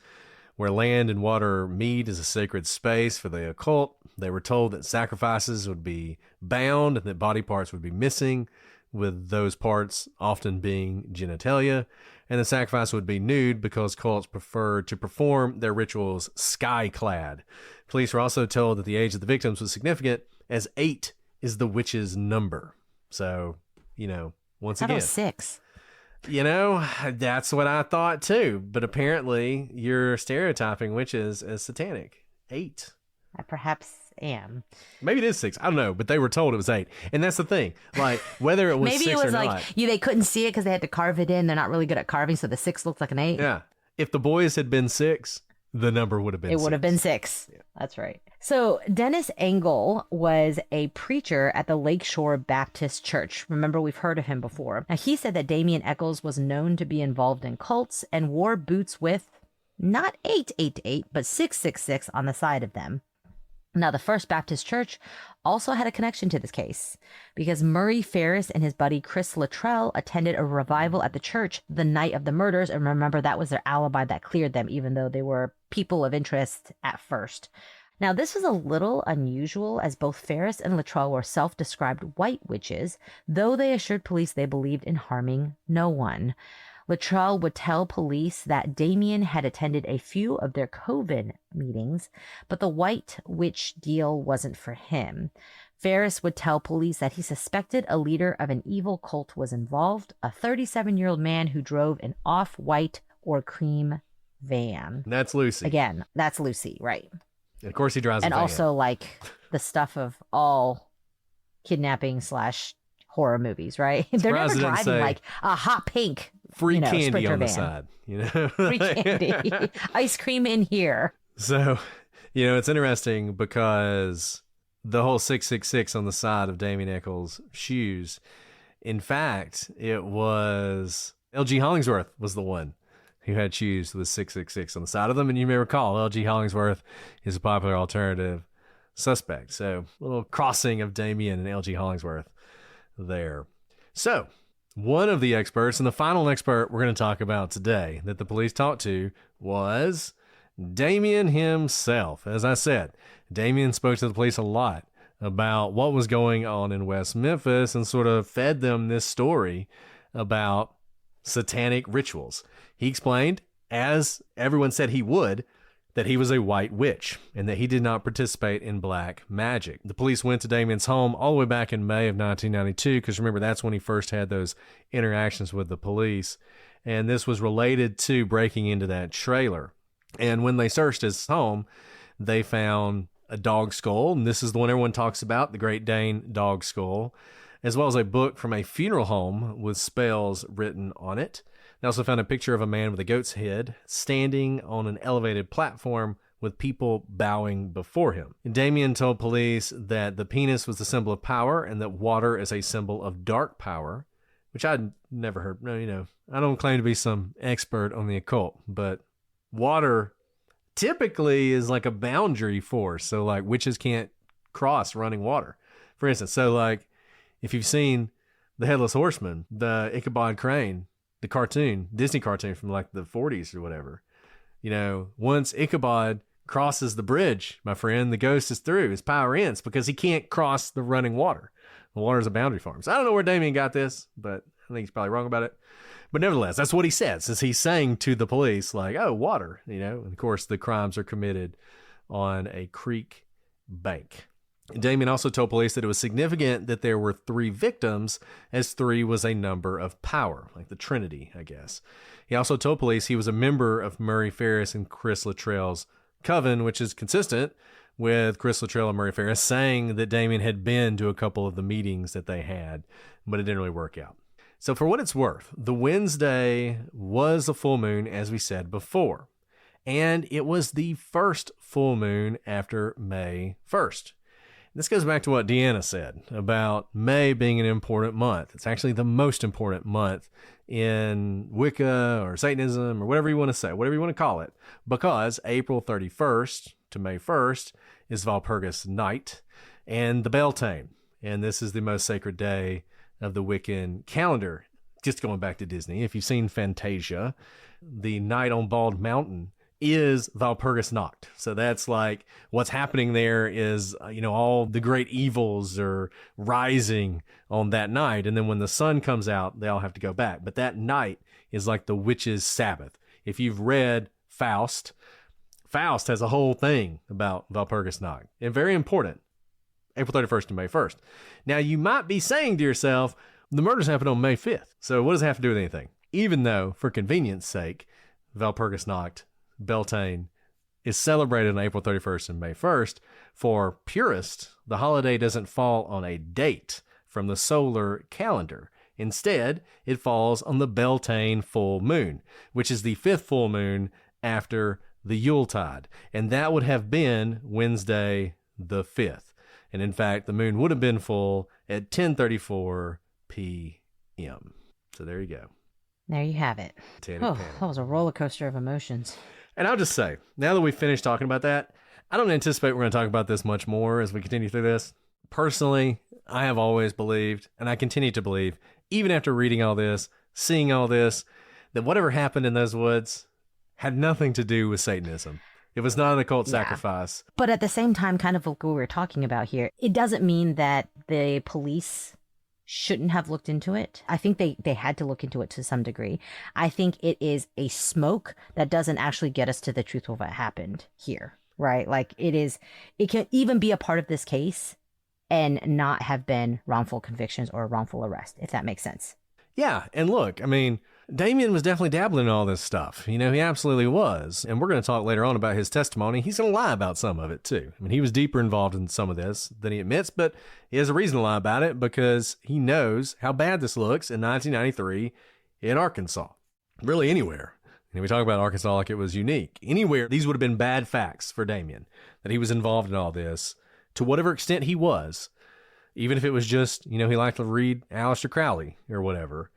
where land and water meet is a sacred space for the occult. They were told that sacrifices would be bound and that body parts would be missing, with those parts often being genitalia, and the sacrifice would be nude because cults preferred to perform their rituals sky-clad. Police were also told that the age of the victims was significant, as 8 is the witch's number. So, once again. That was 6. That's what I thought too. But apparently you're stereotyping witches as satanic. 8. I perhaps am. Maybe it is 6. I don't know. But they were told it was 8. And that's the thing. Like, whether it was Maybe 6 it was or like, not. they couldn't see it because they had to carve it in. They're not really good at carving, so the 6 looks like an 8. Yeah. If the boys had been 6, the number would have been 6. It would have been 6. Yeah. That's right. So Dennis Engel was a preacher at the Lakeshore Baptist Church. Remember, we've heard of him before. Now, he said that Damien Echols was known to be involved in cults and wore boots with not 888, but 666 on the side of them. Now, the First Baptist Church also had a connection to this case because Murray Ferris and his buddy Chris Luttrell attended a revival at the church the night of the murders. And remember, that was their alibi that cleared them, even though they were people of interest at first. Now, this was a little unusual as both Ferris and Luttrell were self-described white witches, though they assured police they believed in harming no one. Luttrell would tell police that Damien had attended a few of their coven meetings, but the white witch deal wasn't for him. Ferris would tell police that he suspected a leader of an evil cult was involved, a 37-year-old man who drove an off-white or cream van. That's Lucy. Again, that's Lucy, right? And of course he drives and a van. Also like the stuff of all kidnapping / horror movies, right? They're never driving like a hot pink free candy on the van. Side, Free candy. Ice cream in here. So, it's interesting because the whole 666 on the side of Damien Echols' shoes, in fact, it was L.G. Hollingsworth was the one who had shoes with 666 on the side of them. And you may recall, L.G. Hollingsworth is a popular alternative suspect. So a little crossing of Damien and L.G. Hollingsworth there. So one of the experts, and the final expert we're going to talk about today that the police talked to, was Damien himself. As I said, Damien spoke to the police a lot about what was going on in West Memphis and sort of fed them this story about satanic rituals. He explained, as everyone said he would, that he was a white witch and that he did not participate in black magic. The police went to Damien's home all the way back in May of 1992, because remember, that's when he first had those interactions with the police. And this was related to breaking into that trailer. And when they searched his home, they found a dog skull. And this is the one everyone talks about, the Great Dane dog skull, as well as a book from a funeral home with spells written on it. They also found a picture of a man with a goat's head standing on an elevated platform with people bowing before him. And Damien told police that the penis was the symbol of power and that water is a symbol of dark power, which I'd never heard. No, I don't claim to be some expert on the occult, but water typically is like a boundary force. So like witches can't cross running water. For instance, so like if you've seen The Headless Horseman, the Ichabod Crane, the cartoon, Disney cartoon from like the 40s or whatever, once Ichabod crosses the bridge, my friend, the ghost is through. His power ends because he can't cross the running water. The water is a boundary for him. So I don't know where Damien got this, but I think he's probably wrong about it. But nevertheless, that's what he says, is he's saying to the police, like, oh, water, you know. And of course, the crimes are committed on a creek bank. Damien also told police that it was significant that there were 3 victims, as 3 was a number of power, like the Trinity, I guess. He also told police he was a member of Murray Ferris and Chris Luttrell's coven, which is consistent with Chris Luttrell and Murray Ferris saying that Damien had been to a couple of the meetings that they had, but it didn't really work out. So for what it's worth, the Wednesday was a full moon, as we said before, and it was the first full moon after May 1st. This goes back to what Deanna said about May being an important month. It's actually the most important month in Wicca or Satanism or whatever you want to say, whatever you want to call it, because April 31st to May 1st is Walpurgis Night and the Beltane. And this is the most sacred day of the Wiccan calendar. Just going back to Disney, if you've seen Fantasia, the night on Bald Mountain is Walpurgis Nacht. So that's like what's happening there is, you know, all the great evils are rising on that night. And then when the sun comes out, they all have to go back. But that night is like the witches' Sabbath. If you've read Faust, Faust has a whole thing about Walpurgis Nacht, and very important, April 31st to May 1st. Now, you might be saying to yourself, the murders happened on May 5th. So what does it have to do with anything? Even though, for convenience sake, Walpurgis Nacht, Beltane, is celebrated on April 31st and May 1st, for purists, the holiday doesn't fall on a date from the solar calendar. Instead, it falls on the Beltane full moon, which is the 5th full moon after the Yuletide. And that would have been Wednesday the 5th. And in fact, the moon would have been full at 10:34 p.m. So there you go. There you have it. That was a roller coaster of emotions. And I'll just say, now that we've finished talking about that, I don't anticipate we're going to talk about this much more as we continue through this. Personally, I have always believed, and I continue to believe, even after reading all this, seeing all this, that whatever happened in those woods had nothing to do with Satanism. It was not an occult sacrifice. But at the same time, kind of like what we were talking about here, it doesn't mean that the police shouldn't have looked into it. I think they had to look into it to some degree. I think it is a smoke that doesn't actually get us to the truth of what happened here, right? Like it can even be a part of this case and not have been wrongful convictions or wrongful arrest, if that makes sense. Yeah, and look, I mean, Damien was definitely dabbling in all this stuff. You know, he absolutely was. And we're going to talk later on about his testimony. He's going to lie about some of it, too. I mean, he was deeper involved in some of this than he admits, but he has a reason to lie about it because he knows how bad this looks in 1993 in Arkansas. Really anywhere. And we talk about Arkansas like it was unique. Anywhere, these would have been bad facts for Damien, that he was involved in all this to whatever extent he was. Even if it was just, you know, he liked to read Aleister Crowley or whatever,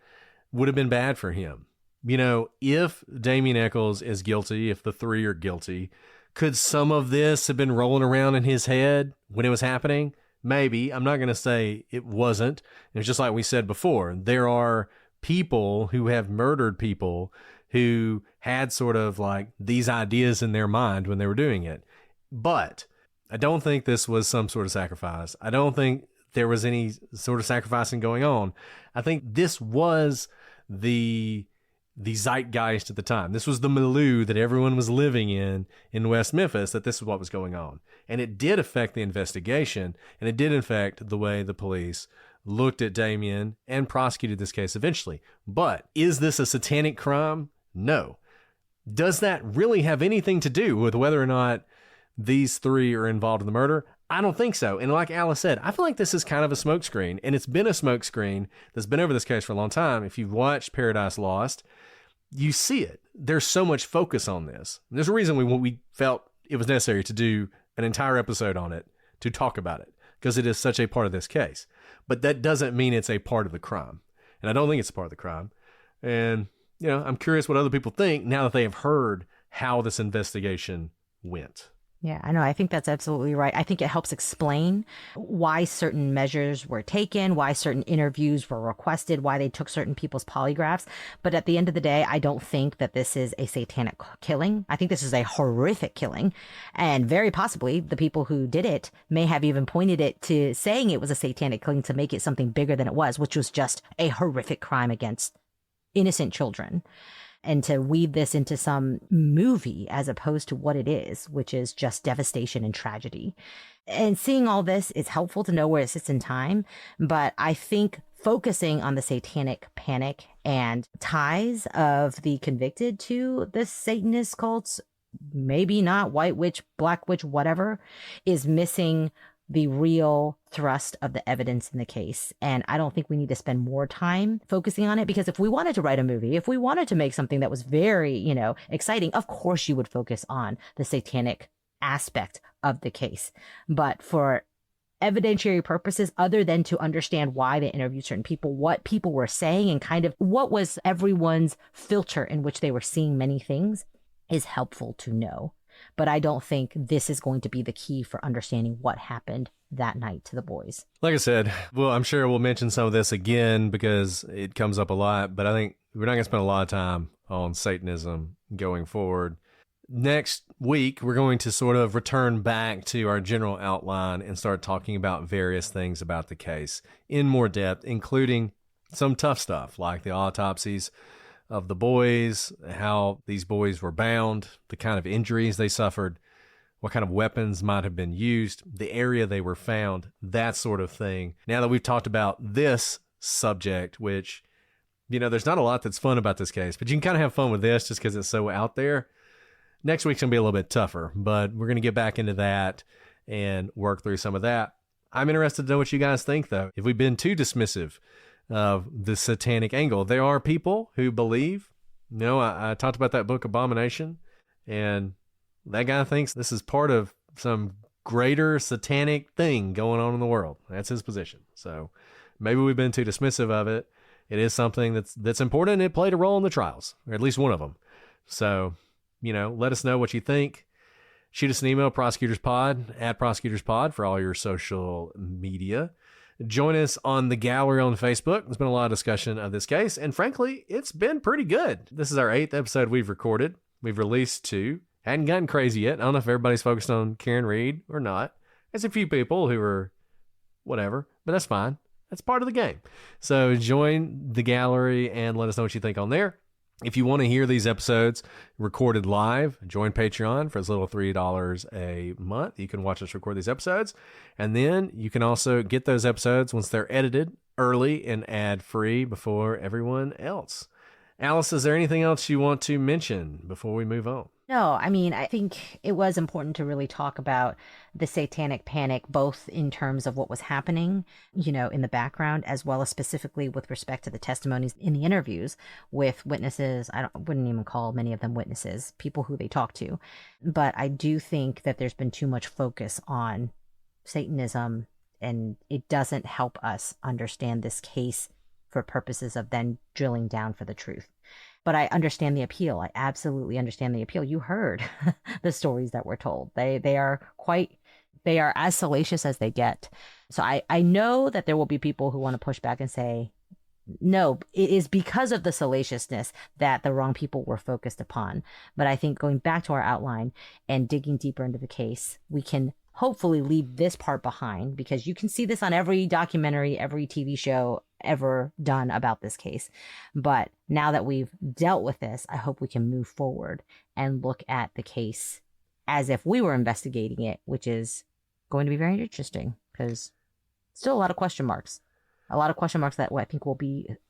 would have been bad for him. You know, if Damien Echols is guilty, if the 3 are guilty, could some of this have been rolling around in his head when it was happening? Maybe. I'm not going to say it wasn't. It's just like we said before. There are people who have murdered people who had sort of like these ideas in their mind when they were doing it. But I don't think this was some sort of sacrifice. I don't think there was any sort of sacrificing going on. I think this was the zeitgeist at the time. This was the milieu that everyone was living in West Memphis, that this is what was going on. And it did affect the investigation, and it did affect the way the police looked at Damien and prosecuted this case eventually. But is this a satanic crime? No. Does that really have anything to do with whether or not these 3 are involved in the murder? I don't think so. And like Alice said, I feel like this is kind of a smokescreen, and it's been a smokescreen that's been over this case for a long time. If you've watched Paradise Lost, you see it. There's so much focus on this. And there's a reason we felt it was necessary to do an entire episode on it, to talk about it, because it is such a part of this case. But that doesn't mean it's a part of the crime. And I don't think it's a part of the crime. And, you know, I'm curious what other people think now that they have heard how this investigation went. Yeah, I know. I think that's absolutely right. I think it helps explain why certain measures were taken, why certain interviews were requested, why they took certain people's polygraphs. But at the end of the day, I don't think that this is a satanic killing. I think this is a horrific killing. And very possibly the people who did it may have even pointed it to saying it was a satanic killing to make it something bigger than it was, which was just a horrific crime against innocent children. And to weave this into some movie as opposed to what it is, which is just devastation and tragedy. And seeing all this is helpful to know where it sits in time. But I think focusing on the satanic panic and ties of the convicted to the Satanist cults, maybe not white witch, black witch, whatever, is missing the real thrust of the evidence in the case. And I don't think we need to spend more time focusing on it, because if we wanted to write a movie, if we wanted to make something that was very, exciting, of course you would focus on the satanic aspect of the case. But for evidentiary purposes, other than to understand why they interviewed certain people, what people were saying, and kind of what was everyone's filter in which they were seeing many things, is helpful to know. But I don't think this is going to be the key for understanding what happened that night to the boys. Like I said, well, I'm sure we'll mention some of this again because it comes up a lot, but I think we're not going to spend a lot of time on Satanism going forward. Next week, we're going to sort of return back to our general outline and start talking about various things about the case in more depth, including some tough stuff like the autopsies of the boys, how these boys were bound, the kind of injuries they suffered, what kind of weapons might have been used, the area they were found, that sort of thing. Now that we've talked about this subject, which, there's not a lot that's fun about this case, but you can kind of have fun with this just because it's so out there. Next week's going to be a little bit tougher, but we're going to get back into that and work through some of that. I'm interested to know what you guys think, though. If we've been too dismissive of the satanic angle. There are people who believe, I talked about that book Abomination, and that guy thinks this is part of some greater satanic thing going on in the world. That's his position. So maybe we've been too dismissive of it. It is something that's important. It played a role in the trials, or at least one of them. So, let us know what you think. Shoot us an email, prosecutorspod @prosecutorspod for all your social media. Join us on the gallery on Facebook. There's been a lot of discussion of this case, and frankly, it's been pretty good. This is our 8th episode we've recorded. We've released 2. Hadn't gotten crazy yet. I don't know if everybody's focused on Karen Reed or not. There's a few people who are whatever, but that's fine. That's part of the game. So join the gallery and let us know what you think on there. If you want to hear these episodes recorded live, join Patreon for as little as $3 a month. You can watch us record these episodes. And then you can also get those episodes once they're edited early and ad-free before everyone else. Alice, is there anything else you want to mention before we move on? No, I think it was important to really talk about the satanic panic, both in terms of what was happening, in the background, as well as specifically with respect to the testimonies in the interviews with witnesses. Wouldn't even call many of them witnesses, people who they talked to. But I do think that there's been too much focus on Satanism, and it doesn't help us understand this case for purposes of then drilling down for the truth. But I understand the appeal. I absolutely understand the appeal. You heard the stories that were told. They are as salacious as they get. So I know that there will be people who want to push back and say, no, it is because of the salaciousness that the wrong people were focused upon. But I think going back to our outline and digging deeper into the case, we can hopefully leave this part behind, because you can see this on every documentary, every TV show ever done about this case. But now that we've dealt with this, I hope we can move forward and look at the case as if we were investigating it, which is going to be very interesting, because still a lot of question marks that I think will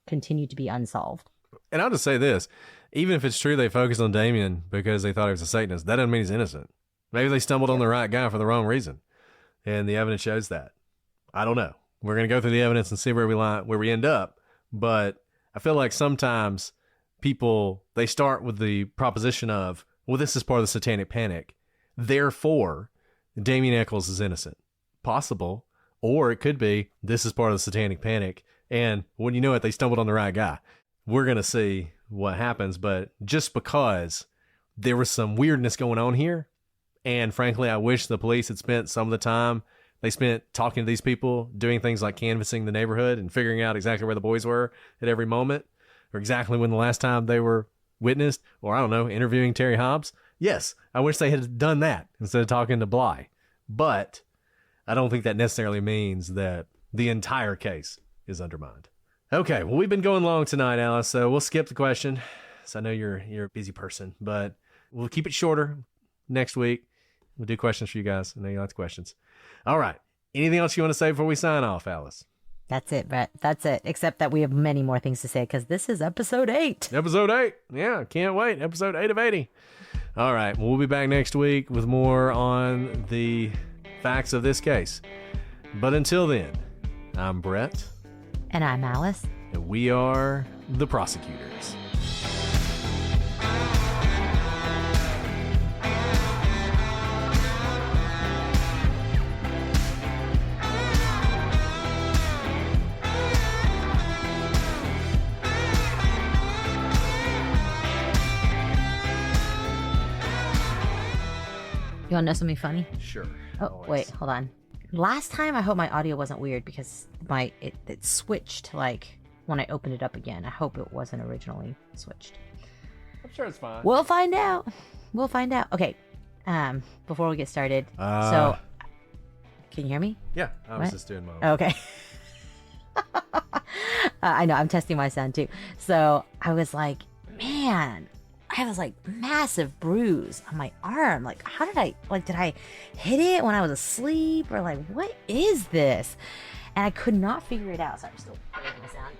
continue to be unsolved. And I'll just say this, even if it's true they focused on Damien because they thought he was a Satanist, that doesn't mean he's innocent. Maybe they stumbled on the right guy for the wrong reason, and the evidence shows that. I don't know. We're going to go through the evidence and see where we end up. But I feel like sometimes people, they start with the proposition of, well, this is part of the satanic panic, therefore Damien Echols is innocent. Possible. Or it could be, this is part of the satanic panic, and when you know it, they stumbled on the right guy. We're going to see what happens, but just because there was some weirdness going on here, And frankly, I wish the police had spent some of the time they spent talking to these people, doing things like canvassing the neighborhood and figuring out exactly where the boys were at every moment, or exactly when the last time they were witnessed, or I don't know, interviewing Terry Hobbs. Yes, I wish they had done that instead of talking to Bly. But I don't think that necessarily means that the entire case is undermined. Okay, well, we've been going long tonight, Alice, so we'll skip the question. So I know you're a busy person, but we'll keep it shorter next week. We'll do questions for you guys. I know you like the questions. All right. Anything else you want to say before we sign off, Alice? That's it, Brett. That's it. Except that we have many more things to say because this is episode 8. Episode 8. Yeah, can't wait. Episode 8 of 80. All right. Well, we'll be back next week with more on the facts of this case. But until then, I'm Brett. And I'm Alice. And we are the Prosecutors. You want to know something funny? Sure. Oh, always. Wait, hold on. Last time, I hope my audio wasn't weird because it switched like when I opened it up again. I hope it wasn't originally switched. I'm sure it's fine. We'll find out. We'll find out. Okay. Before we get started, so can you hear me? Yeah, I was just doing my own. Okay. I know I'm testing my sound too. So I was like, man, I have this like massive bruise on my arm. Like, how did I hit it when I was asleep, or like, what is this? And I could not figure it out. So I'm still making the sound.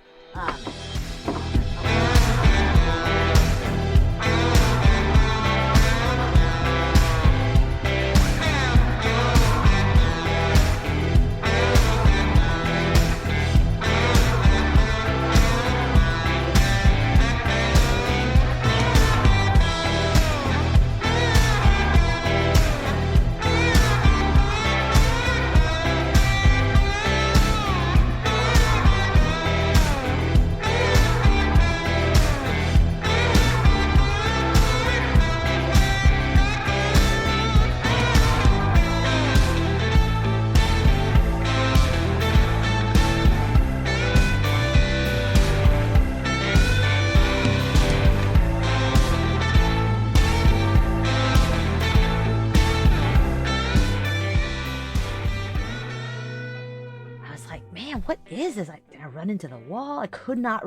What is this? Did I run into the wall? I could not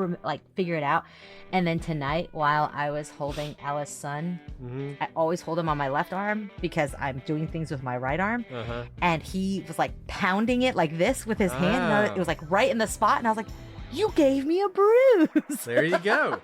figure it out. And then tonight, while I was holding Alice's son, I always hold him on my left arm because I'm doing things with my right arm. And he was like pounding it like this with his hand. And it was like right in the spot. And I was like, you gave me a bruise. There you go.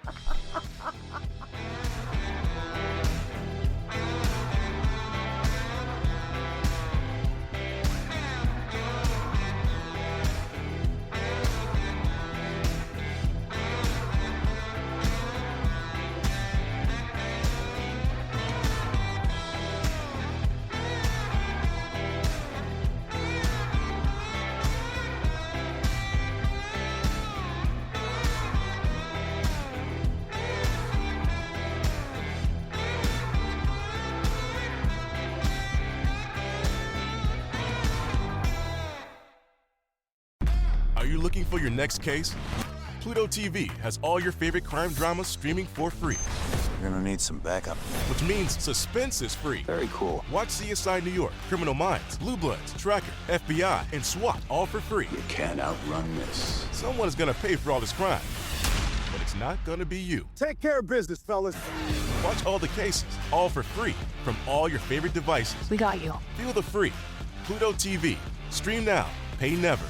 Are you looking for your next case? Pluto TV has all your favorite crime dramas streaming for free. You're gonna need some backup. Which means suspense is free. Very cool. Watch CSI New York, Criminal Minds, Blue Bloods, Tracker, FBI, and SWAT all for free. You can't outrun this. Someone is gonna pay for all this crime. But it's not gonna be you. Take care of business, fellas. Watch all the cases, all for free, from all your favorite devices. We got you. Feel the free. Pluto TV. Stream now. Pay never.